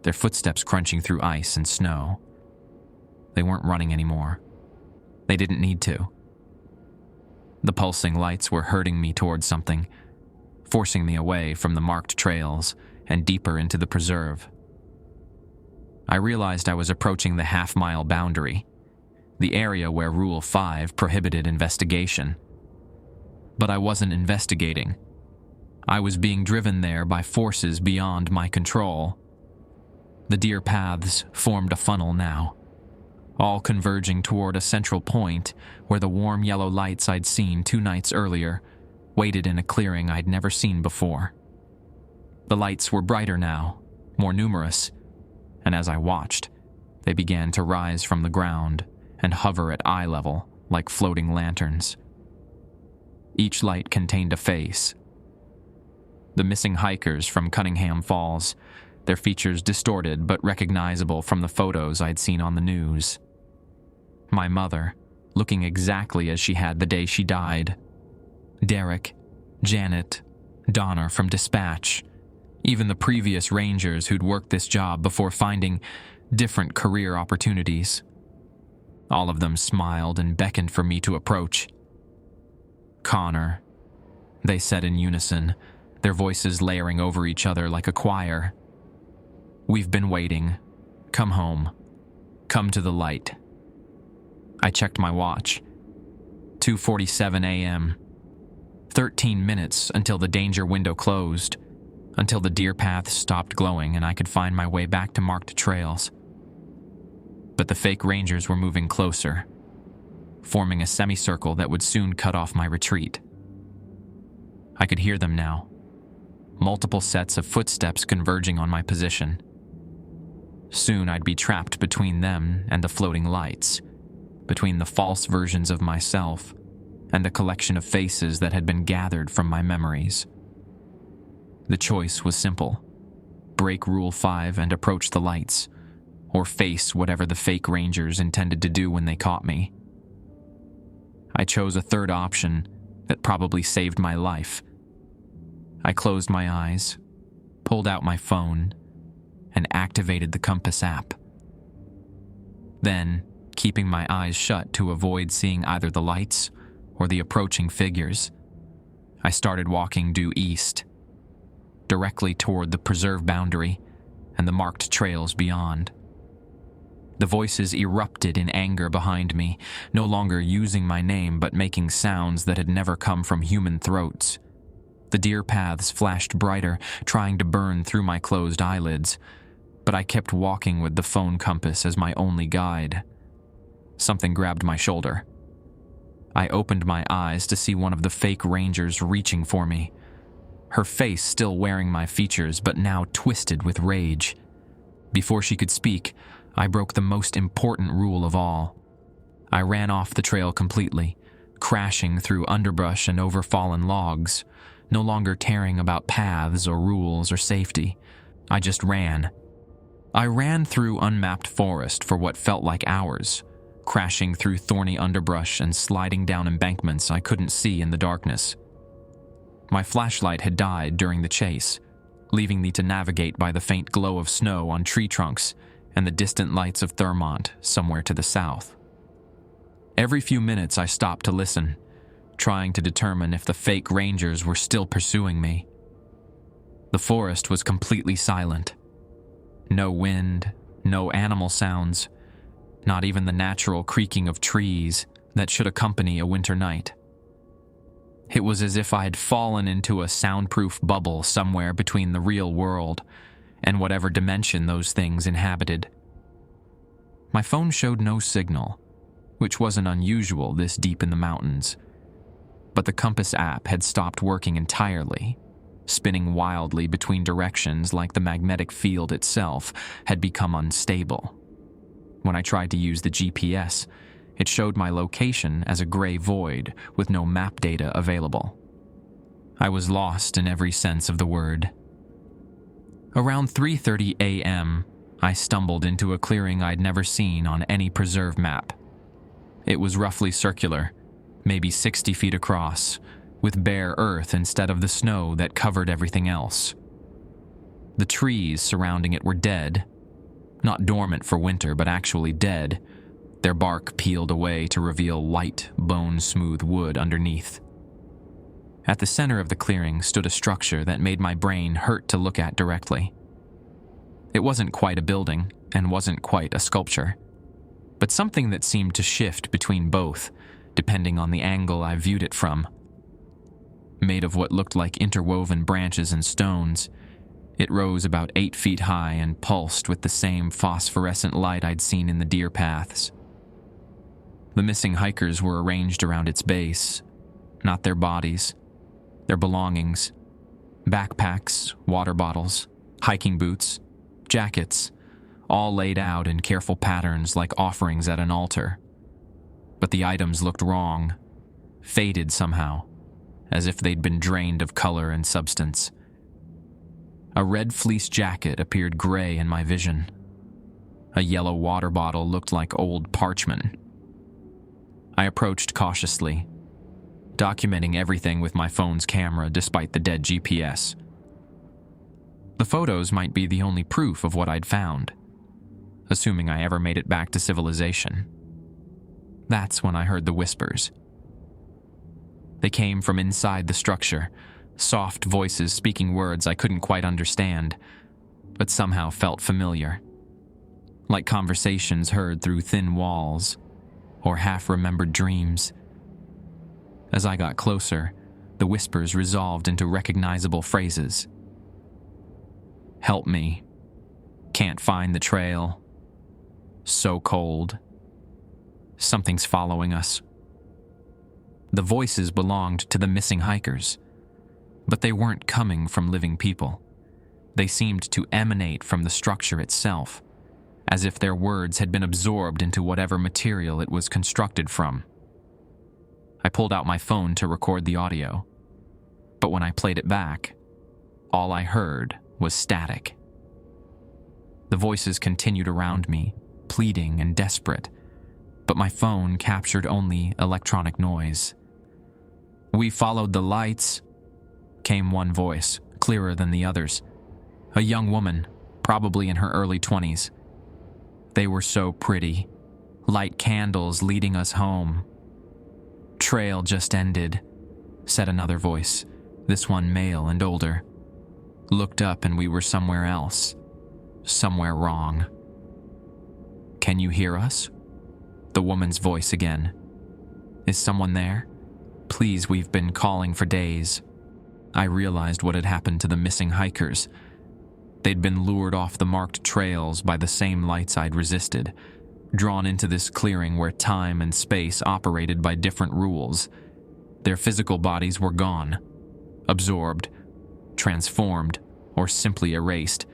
their footsteps crunching through ice and snow. They weren't running anymore. They didn't need to. The pulsing lights were herding me towards something, forcing me away from the marked trails and deeper into the preserve. I realized I was approaching the half-mile boundary, the area where Rule 5 prohibited investigation. But I wasn't investigating. I was being driven there by forces beyond my control. The deer paths formed a funnel now, all converging toward a central point where the warm yellow lights I'd seen 2 nights earlier waited in a clearing I'd never seen before. The lights were brighter now, more numerous, and as I watched, they began to rise from the ground and hover at eye level like floating lanterns. Each light contained a face. The missing hikers from Cunningham Falls, their features distorted but recognizable from the photos I'd seen on the news. My mother, looking exactly as she had the day she died. Derek, Janet, Donner from Dispatch, even the previous rangers who'd worked this job before finding different career opportunities. All of them smiled and beckoned for me to approach. "Connor," they said in unison, their voices layering over each other like a choir. "We've been waiting. Come home. Come to the light." I checked my watch. 2:47 a.m. 13 minutes until the danger window closed, until the deer paths stopped glowing and I could find my way back to marked trails. But the fake rangers were moving closer, forming a semicircle that would soon cut off my retreat. I could hear them now, multiple sets of footsteps converging on my position. Soon I'd be trapped between them and the floating lights, between the false versions of myself and the collection of faces that had been gathered from my memories. The choice was simple: break Rule 5 and approach the lights, or face whatever the fake rangers intended to do when they caught me. I chose a third option that probably saved my life. I closed my eyes, pulled out my phone, and activated the compass app. Then, keeping my eyes shut to avoid seeing either the lights or the approaching figures, I started walking due east, directly toward the preserve boundary and the marked trails beyond. The voices erupted in anger behind me, no longer using my name but making sounds that had never come from human throats. The deer paths flashed brighter, trying to burn through my closed eyelids, but I kept walking with the phone compass as my only guide. Something grabbed my shoulder. I opened my eyes to see one of the fake rangers reaching for me, her face still wearing my features but now twisted with rage. Before she could speak, I broke the most important rule of all. I ran off the trail completely, crashing through underbrush and over fallen logs, no longer caring about paths or rules or safety. I just ran. I ran through unmapped forest for what felt like hours, crashing through thorny underbrush and sliding down embankments I couldn't see in the darkness. My flashlight had died during the chase, leaving me to navigate by the faint glow of snow on tree trunks and the distant lights of Thurmont somewhere to the south. Every few minutes I stopped to listen, trying to determine if the fake rangers were still pursuing me. The forest was completely silent. No wind, no animal sounds, not even the natural creaking of trees that should accompany a winter night. It was as if I had fallen into a soundproof bubble somewhere between the real world and whatever dimension those things inhabited. My phone showed no signal, which wasn't unusual this deep in the mountains, but the compass app had stopped working entirely, spinning wildly between directions like the magnetic field itself had become unstable. When I tried to use the GPS, it showed my location as a gray void with no map data available. I was lost in every sense of the word. Around 3:30 a.m., I stumbled into a clearing I'd never seen on any preserve map. It was roughly circular, maybe 60 feet across, with bare earth instead of the snow that covered everything else. The trees surrounding it were dead, not dormant for winter, but actually dead, their bark peeled away to reveal light, bone-smooth wood underneath. At the center of the clearing stood a structure that made my brain hurt to look at directly. It wasn't quite a building, and wasn't quite a sculpture, but something that seemed to shift between both, depending on the angle I viewed it from. Made of what looked like interwoven branches and stones, it rose about 8 feet high and pulsed with the same phosphorescent light I'd seen in the deer paths. The missing hikers were arranged around its base, not their bodies, their belongings, backpacks, water bottles, hiking boots, jackets, all laid out in careful patterns like offerings at an altar. But the items looked wrong, faded somehow, as if they'd been drained of color and substance. A red fleece jacket appeared gray in my vision. A yellow water bottle looked like old parchment. I approached cautiously, documenting everything with my phone's camera despite the dead GPS. The photos might be the only proof of what I'd found, assuming I ever made it back to civilization. That's when I heard the whispers. They came from inside the structure, soft voices speaking words I couldn't quite understand, but somehow felt familiar, like conversations heard through thin walls or half-remembered dreams. As I got closer, the whispers resolved into recognizable phrases. Help me. Can't find the trail. So cold. Something's following us. The voices belonged to the missing hikers, but they weren't coming from living people. They seemed to emanate from the structure itself, as if their words had been absorbed into whatever material it was constructed from. I pulled out my phone to record the audio, but when I played it back, all I heard was static. The voices continued around me, pleading and desperate, but my phone captured only electronic noise. We followed the lights, came one voice, clearer than the others. A young woman, probably in her early 20s. They were so pretty. Light candles leading us home. "Trail just ended," said another voice, this one male and older. Looked up and we were somewhere else. Somewhere wrong. "Can you hear us?" The woman's voice again. "Is someone there? Please, we've been calling for days." I realized what had happened to the missing hikers. They'd been lured off the marked trails by the same lights I'd resisted, drawn into this clearing where time and space operated by different rules. Their physical bodies were gone, absorbed, transformed, or simply erased.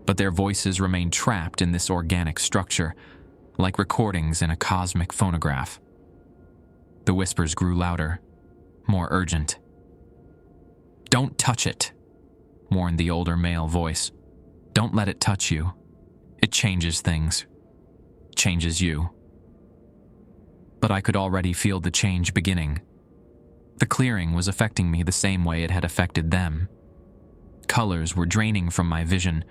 But their voices remained trapped in this organic structure, like recordings in a cosmic phonograph. The whispers grew louder, more urgent. "Don't touch it," warned the older male voice. "Don't let it touch you. It changes things. Changes you." But I could already feel the change beginning. The clearing was affecting me the same way it had affected them. Colors were draining from my vision,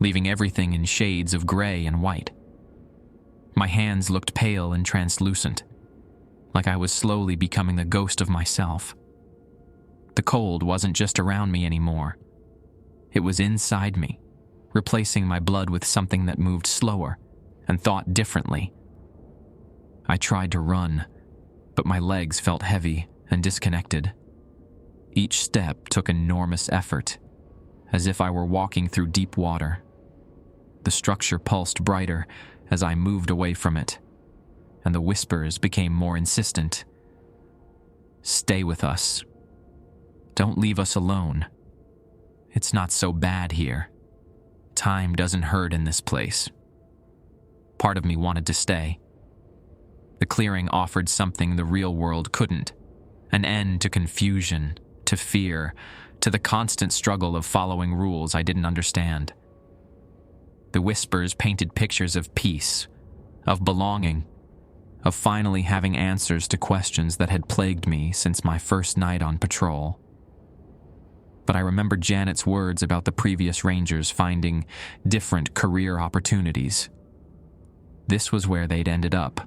leaving everything in shades of gray and white. My hands looked pale and translucent, like I was slowly becoming a ghost of myself. The cold wasn't just around me anymore. It was inside me, replacing my blood with something that moved slower and thought differently. I tried to run, but my legs felt heavy and disconnected. Each step took enormous effort, as if I were walking through deep water. The structure pulsed brighter as I moved away from it, and the whispers became more insistent. "Stay with us. Don't leave us alone. It's not so bad here. Time doesn't hurt in this place." Part of me wanted to stay. The clearing offered something the real world couldn't: an end to confusion, to fear, to the constant struggle of following rules I didn't understand. The whispers painted pictures of peace, of belonging, of finally having answers to questions that had plagued me since my first night on patrol. But I remembered Janet's words about the previous rangers finding different career opportunities. This was where they'd ended up.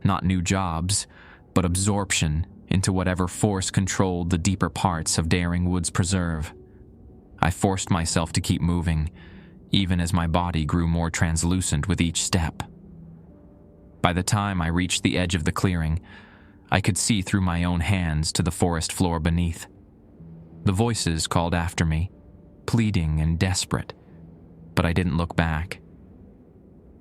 Not new jobs, but absorption into whatever force controlled the deeper parts of Daring Woods Preserve. I forced myself to keep moving, even as my body grew more translucent with each step. By the time I reached the edge of the clearing, I could see through my own hands to the forest floor beneath. The voices called after me, pleading and desperate, but I didn't look back.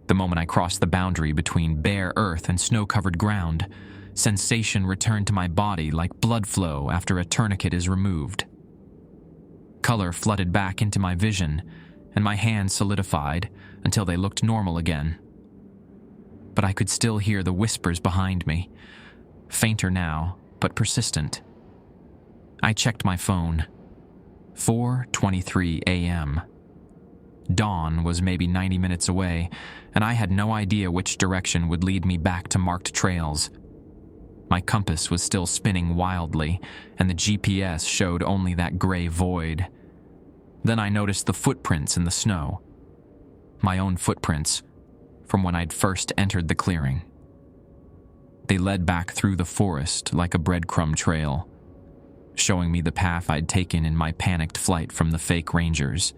The moment I crossed the boundary between bare earth and snow-covered ground, sensation returned to my body like blood flow after a tourniquet is removed. Color flooded back into my vision, and my hands solidified until they looked normal again. But I could still hear the whispers behind me, fainter now, but persistent. I checked my phone. 4:23 a.m. Dawn was maybe 90 minutes away, and I had no idea which direction would lead me back to marked trails. My compass was still spinning wildly, and the GPS showed only that gray void. Then I noticed the footprints in the snow. My own footprints, from when I'd first entered the clearing. They led back through the forest like a breadcrumb trail, showing me the path I'd taken in my panicked flight from the fake rangers.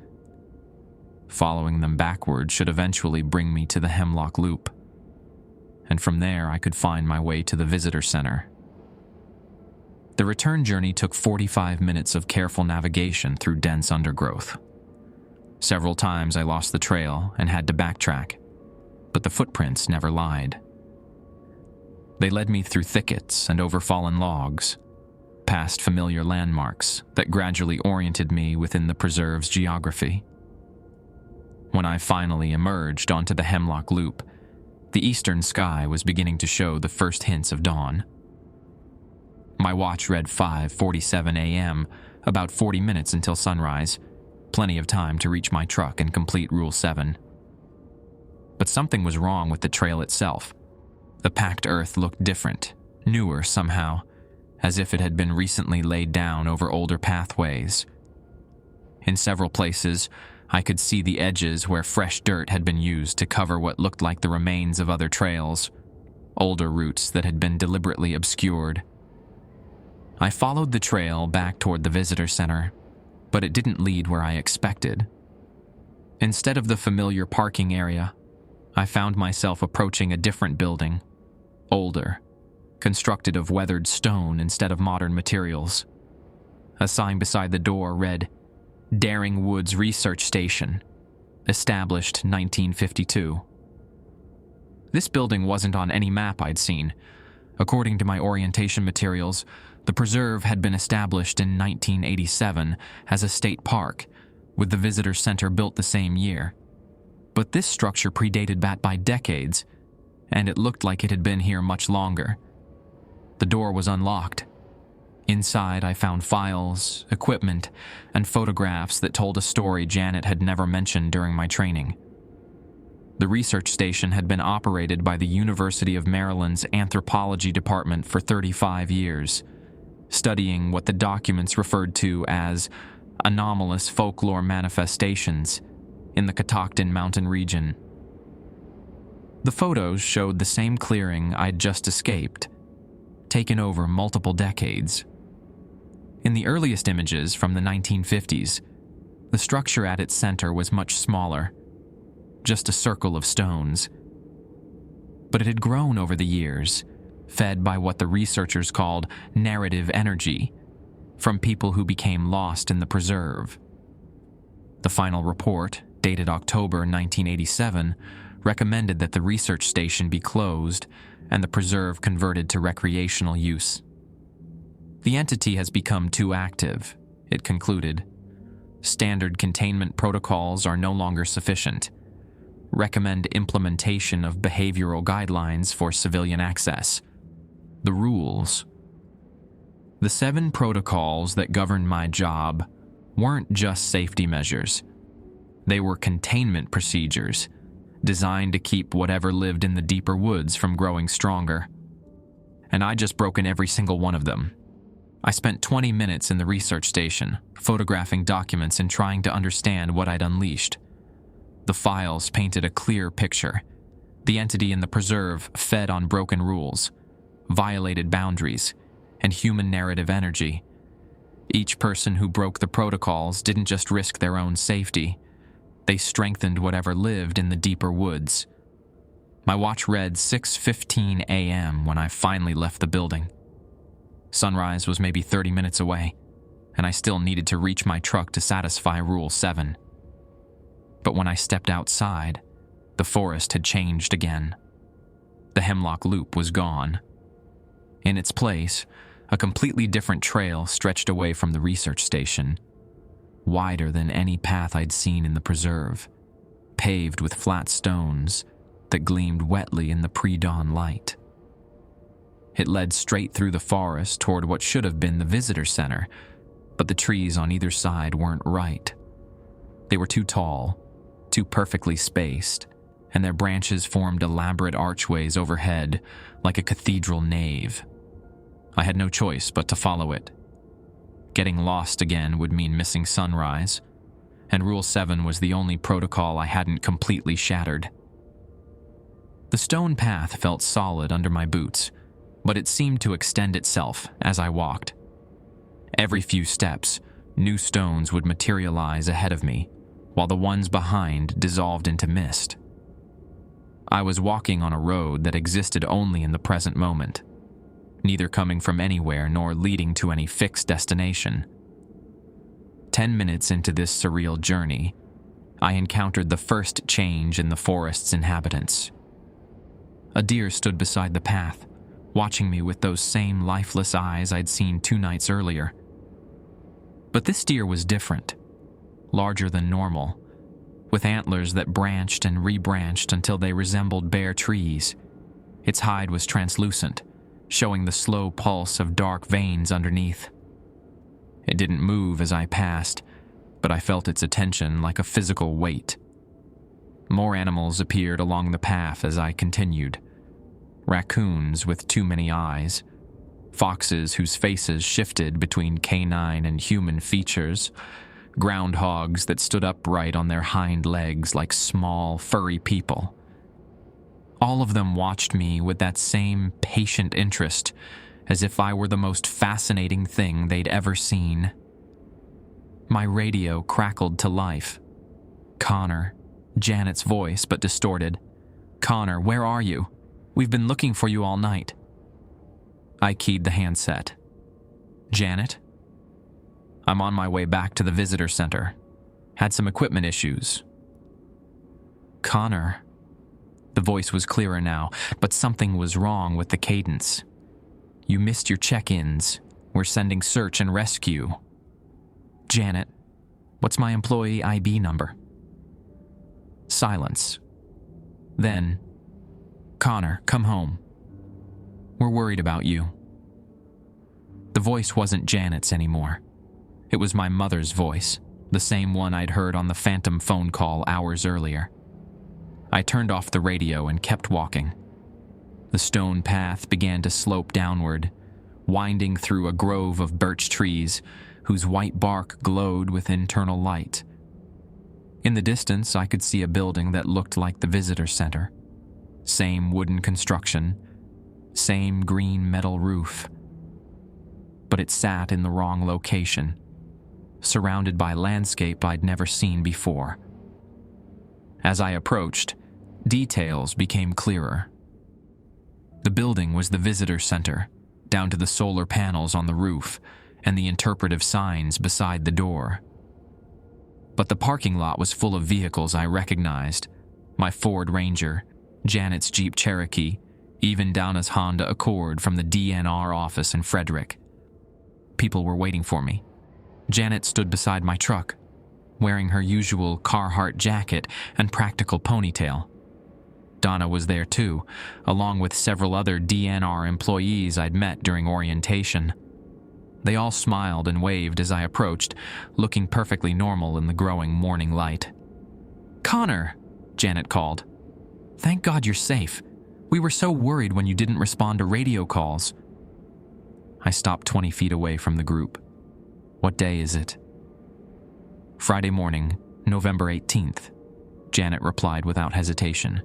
Following them backward should eventually bring me to the Hemlock Loop, and from there I could find my way to the visitor center. The return journey took 45 minutes of careful navigation through dense undergrowth. Several times I lost the trail and had to backtrack, but the footprints never lied. They led me through thickets and over fallen logs, past familiar landmarks that gradually oriented me within the preserve's geography. When I finally emerged onto the Hemlock Loop, the eastern sky was beginning to show the first hints of dawn. My watch read 5:47 a.m., about 40 minutes until sunrise, plenty of time to reach my truck and complete Rule 7. But something was wrong with the trail itself. The packed earth looked different, newer somehow, as if it had been recently laid down over older pathways. In several places, I could see the edges where fresh dirt had been used to cover what looked like the remains of other trails, older routes that had been deliberately obscured. I followed the trail back toward the visitor center, but it didn't lead where I expected. Instead of the familiar parking area, I found myself approaching a different building, older, constructed of weathered stone instead of modern materials. A sign beside the door read, "Daring Woods Research Station, established 1952. This building wasn't on any map I'd seen. According to my orientation materials, the preserve had been established in 1987 as a state park, with the visitor center built the same year. But this structure predated that by decades, and it looked like it had been here much longer. The door was unlocked. Inside, I found files, equipment, and photographs that told a story Janet had never mentioned during my training. The research station had been operated by the University of Maryland's anthropology department for 35 years, studying what the documents referred to as anomalous folklore manifestations in the Catoctin Mountain region. The photos showed the same clearing I'd just escaped, taken over multiple decades. In the earliest images from the 1950s, the structure at its center was much smaller, just a circle of stones. But it had grown over the years, fed by what the researchers called narrative energy, from people who became lost in the preserve. The final report, dated October 1987, recommended that the research station be closed and the preserve converted to recreational use. The entity has become too active, it concluded. Standard containment protocols are no longer sufficient. Recommend implementation of behavioral guidelines for civilian access. The rules. The 7 protocols that governed my job weren't just safety measures. They were containment procedures, designed to keep whatever lived in the deeper woods from growing stronger. And I'd just broken every single one of them. I spent 20 minutes in the research station, photographing documents and trying to understand what I'd unleashed. The files painted a clear picture. The entity in the preserve fed on broken rules, violated boundaries, and human narrative energy. Each person who broke the protocols didn't just risk their own safety. They strengthened whatever lived in the deeper woods. My watch read 6:15 a.m. when I finally left the building. Sunrise was maybe 30 minutes away, and I still needed to reach my truck to satisfy Rule 7. But when I stepped outside, the forest had changed again. The hemlock loop was gone. In its place, a completely different trail stretched away from the research station, wider than any path I'd seen in the preserve, paved with flat stones that gleamed wetly in the pre-dawn light. It led straight through the forest toward what should have been the visitor center, but the trees on either side weren't right. They were too tall, too perfectly spaced, and their branches formed elaborate archways overhead like a cathedral nave. I had no choice but to follow it. Getting lost again would mean missing sunrise, and Rule 7 was the only protocol I hadn't completely shattered. The stone path felt solid under my boots, but it seemed to extend itself as I walked. Every few steps, new stones would materialize ahead of me, while the ones behind dissolved into mist. I was walking on a road that existed only in the present moment, neither coming from anywhere nor leading to any fixed destination. 10 minutes into this surreal journey, I encountered the first change in the forest's inhabitants. A deer stood beside the path, watching me with those same lifeless eyes I'd seen 2 nights earlier. But this deer was different, larger than normal, with antlers that branched and rebranched until they resembled bare trees. Its hide was translucent, showing the slow pulse of dark veins underneath. It didn't move as I passed, but I felt its attention like a physical weight. More animals appeared along the path as I continued. Raccoons with too many eyes, foxes whose faces shifted between canine and human features, groundhogs that stood upright on their hind legs like small, furry people. All of them watched me with that same patient interest, as if I were the most fascinating thing they'd ever seen. My radio crackled to life. Connor, Janet's voice, but distorted. "Connor, where are you? We've been looking for you all night." I keyed the handset. "Janet? I'm on my way back to the visitor center. Had some equipment issues." "Connor." The voice was clearer now, but something was wrong with the cadence. "You missed your check-ins. We're sending search and rescue." "Janet, what's my employee IB number?" Silence. Then, "Connor, come home. We're worried about you." The voice wasn't Janet's anymore. It was my mother's voice, the same one I'd heard on the phantom phone call hours earlier. I turned off the radio and kept walking. The stone path began to slope downward, winding through a grove of birch trees whose white bark glowed with internal light. In the distance, I could see a building that looked like the visitor center. Same wooden construction, same green metal roof. But it sat in the wrong location, surrounded by landscape I'd never seen before. As I approached, details became clearer. The building was the visitor center, down to the solar panels on the roof and the interpretive signs beside the door. But the parking lot was full of vehicles I recognized: my Ford Ranger, Janet's Jeep Cherokee, even Donna's Honda Accord from the DNR office in Frederick. People were waiting for me. Janet stood beside my truck, wearing her usual Carhartt jacket and practical ponytail. Donna was there too, along with several other DNR employees I'd met during orientation. They all smiled and waved as I approached, looking perfectly normal in the growing morning light. "Connor," Janet called. "Thank God you're safe. We were so worried when you didn't respond to radio calls." I stopped 20 feet away from the group. "What day is it?" "Friday morning, November 18th, Janet replied without hesitation.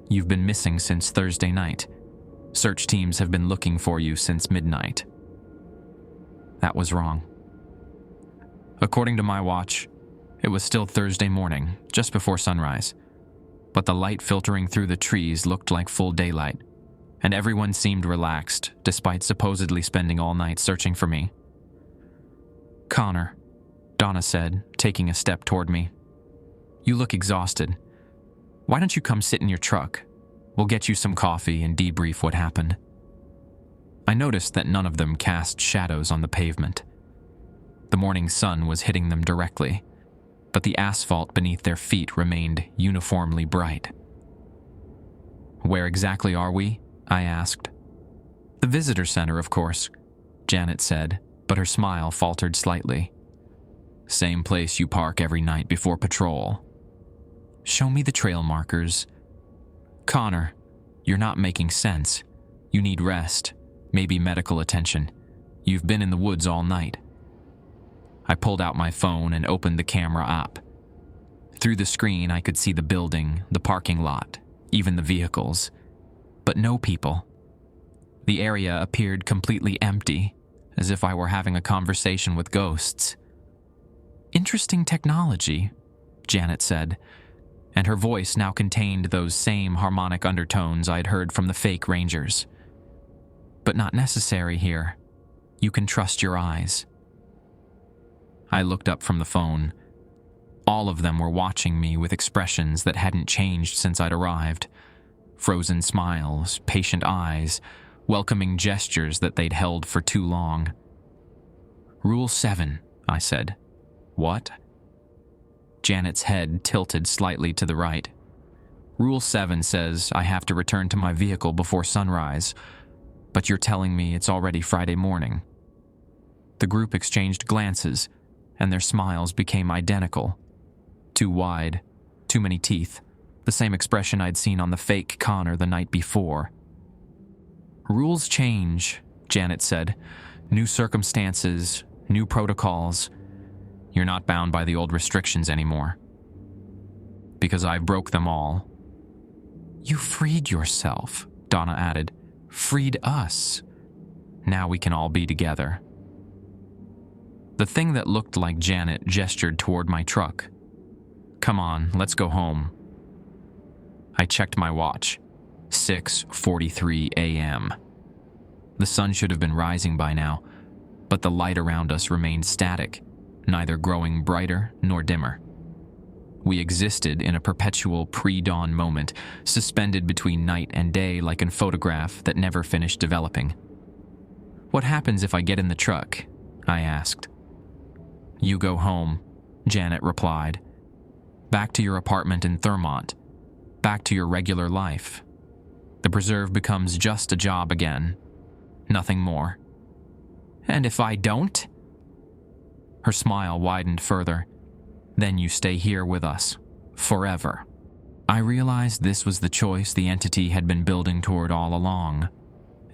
"You've been missing since Thursday night. Search teams have been looking for you since midnight." That was wrong. According to my watch, it was still Thursday morning, just before sunrise. But the light filtering through the trees looked like full daylight, and everyone seemed relaxed, despite supposedly spending all night searching for me. "Connor," Donna said, taking a step toward me. "You look exhausted. Why don't you come sit in your truck? We'll get you some coffee and debrief what happened." I noticed that none of them cast shadows on the pavement. The morning sun was hitting them directly, but the asphalt beneath their feet remained uniformly bright. "Where exactly are we?" I asked. "The visitor center, of course," Janet said, but her smile faltered slightly. "Same place you park every night before patrol." "Show me the trail markers." "Connor, you're not making sense. You need rest, maybe medical attention. You've been in the woods all night." I pulled out my phone and opened the camera app. Through the screen, I could see the building, the parking lot, even the vehicles, but no people. The area appeared completely empty, as if I were having a conversation with ghosts. "Interesting technology," Janet said, and her voice now contained those same harmonic undertones I'd heard from the fake rangers. "But not necessary here. You can trust your eyes." I looked up from the phone. All of them were watching me with expressions that hadn't changed since I'd arrived. Frozen smiles, patient eyes, welcoming gestures that they'd held for too long. "Rule 7, I said. "What?" Janet's head tilted slightly to the right. "Rule 7 says I have to return to my vehicle before sunrise, but you're telling me it's already Friday morning." The group exchanged glances, and their smiles became identical. Too wide, too many teeth, the same expression I'd seen on the fake Connor the night before. "Rules change," Janet said. "New circumstances, new protocols. You're not bound by the old restrictions anymore. Because I broke them all." "You freed yourself," Donna added. "Freed us. Now we can all be together." The thing that looked like Janet gestured toward my truck. "Come on, let's go home." I checked my watch. 6:43 a.m. The sun should have been rising by now, but the light around us remained static, neither growing brighter nor dimmer. We existed in a perpetual pre-dawn moment, suspended between night and day like a photograph that never finished developing. "What happens if I get in the truck?" I asked. "You go home," Janet replied. "Back to your apartment in Thurmont. Back to your regular life. The preserve becomes just a job again. Nothing more." "And if I don't?" Her smile widened further. "Then you stay here with us. Forever." I realized this was the choice the entity had been building toward all along.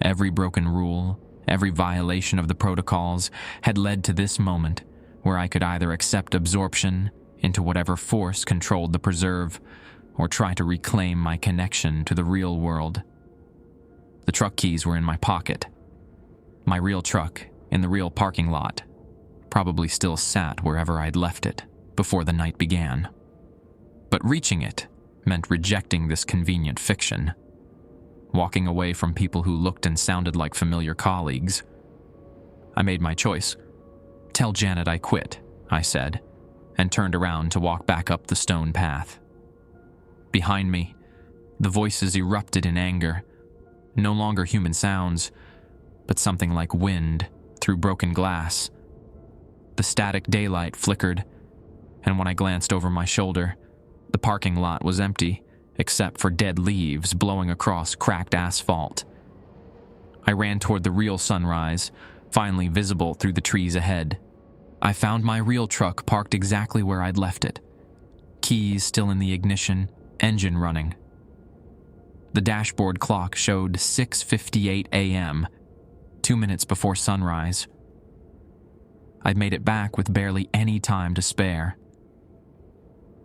Every broken rule, every violation of the protocols had led to this moment where I could either accept absorption into whatever force controlled the preserve or try to reclaim my connection to the real world. The truck keys were in my pocket. My real truck, in the real parking lot, probably still sat wherever I'd left it before the night began. But reaching it meant rejecting this convenient fiction, walking away from people who looked and sounded like familiar colleagues. I made my choice. "Tell Janet I quit," I said, and turned around to walk back up the stone path. Behind me, the voices erupted in anger, no longer human sounds, but something like wind through broken glass. The static daylight flickered, and when I glanced over my shoulder, the parking lot was empty, except for dead leaves blowing across cracked asphalt. I ran toward the real sunrise, finally visible through the trees ahead. I found my real truck parked exactly where I'd left it. Keys still in the ignition, engine running. The dashboard clock showed 6:58 a.m., 2 minutes before sunrise. I'd made it back with barely any time to spare.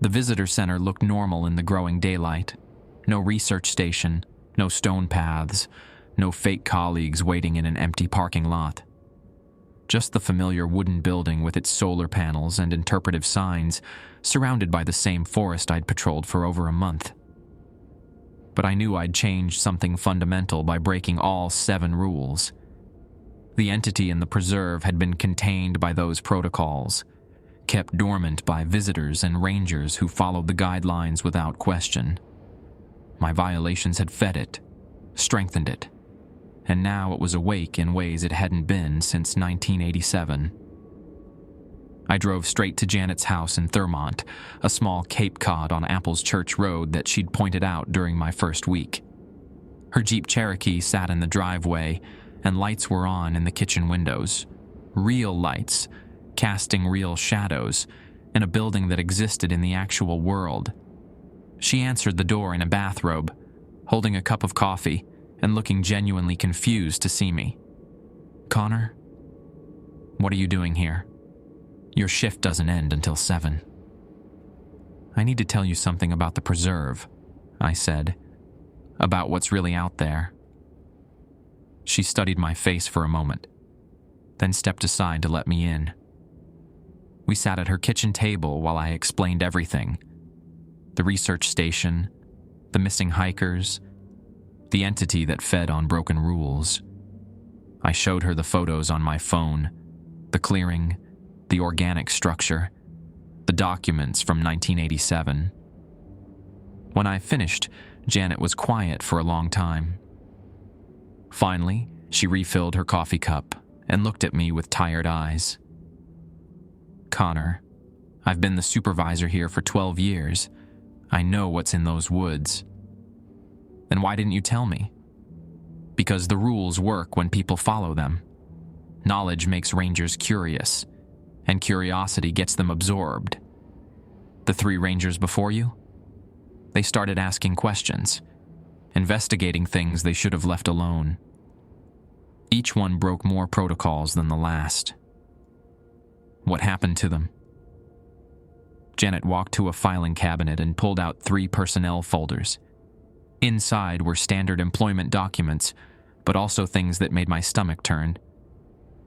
The visitor center looked normal in the growing daylight. No research station, no stone paths, no fake colleagues waiting in an empty parking lot. Just the familiar wooden building with its solar panels and interpretive signs, surrounded by the same forest I'd patrolled for over a month. But I knew I'd changed something fundamental by breaking all 7 rules. The entity in the preserve had been contained by those protocols, kept dormant by visitors and rangers who followed the guidelines without question. My violations had fed it, strengthened it, and now it was awake in ways it hadn't been since 1987. I drove straight to Janet's house in Thurmont, a small Cape Cod on Apples Church Road that she'd pointed out during my first week. Her Jeep Cherokee sat in the driveway, and lights were on in the kitchen windows. Real lights, casting real shadows, in a building that existed in the actual world. She answered the door in a bathrobe, holding a cup of coffee, and looking genuinely confused to see me. "Connor, what are you doing here? Your shift doesn't end until 7. "I need to tell you something about the preserve," I said. "About what's really out there." She studied my face for a moment, then stepped aside to let me in. We sat at her kitchen table while I explained everything. The research station, the missing hikers, the entity that fed on broken rules. I showed her the photos on my phone, the clearing, the organic structure, the documents from 1987. When I finished, Janet was quiet for a long time. Finally, she refilled her coffee cup and looked at me with tired eyes. "Connor, I've been the supervisor here for 12 years. I know what's in those woods." "Then why didn't you tell me?" "Because the rules work when people follow them. Knowledge makes rangers curious, and curiosity gets them absorbed. The 3 rangers before you? They started asking questions, investigating things they should have left alone. Each one broke more protocols than the last. What happened to them? Janet walked to a filing cabinet and pulled out 3 personnel folders. Inside were standard employment documents, but also things that made my stomach turn.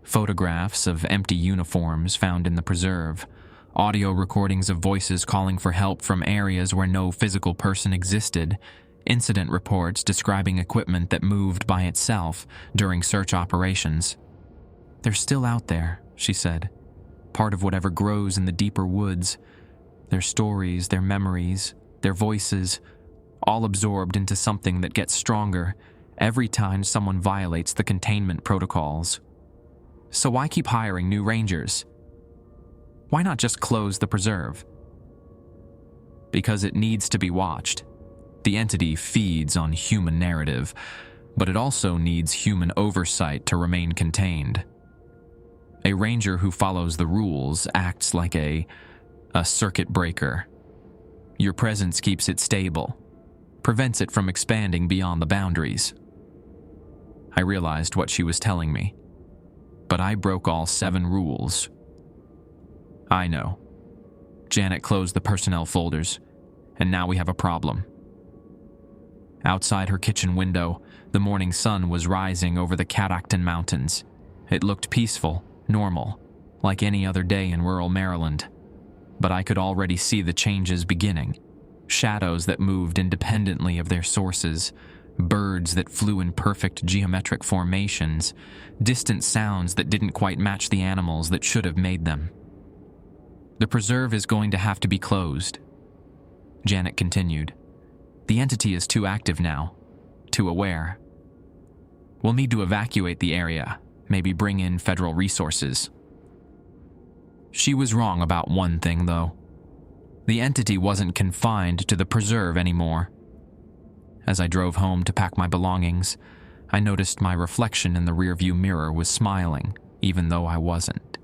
Photographs of empty uniforms found in the preserve, audio recordings of voices calling for help from areas where no physical person existed, incident reports describing equipment that moved by itself during search operations. "They're still out there," she said, "part of whatever grows in the deeper woods. Their stories, their memories, their voices, all absorbed into something that gets stronger every time someone violates the containment protocols. So why keep hiring new rangers? Why not just close the preserve?" "Because it needs to be watched. The entity feeds on human narrative, but it also needs human oversight to remain contained. A ranger who follows the rules acts like a circuit breaker. Your presence keeps it stable, prevents it from expanding beyond the boundaries." I realized what she was telling me, but I broke all 7 rules. "I know." Janet closed the personnel folders, and now we have a problem. Outside her kitchen window, the morning sun was rising over the Catoctin Mountains. It looked peaceful, normal, like any other day in rural Maryland. But I could already see the changes beginning. Shadows that moved independently of their sources, birds that flew in perfect geometric formations, distant sounds that didn't quite match the animals that should have made them. "The preserve is going to have to be closed," Janet continued. "The entity is too active now, too aware. We'll need to evacuate the area, maybe bring in federal resources." She was wrong about one thing, though. The entity wasn't confined to the preserve anymore. As I drove home to pack my belongings, I noticed my reflection in the rearview mirror was smiling, even though I wasn't.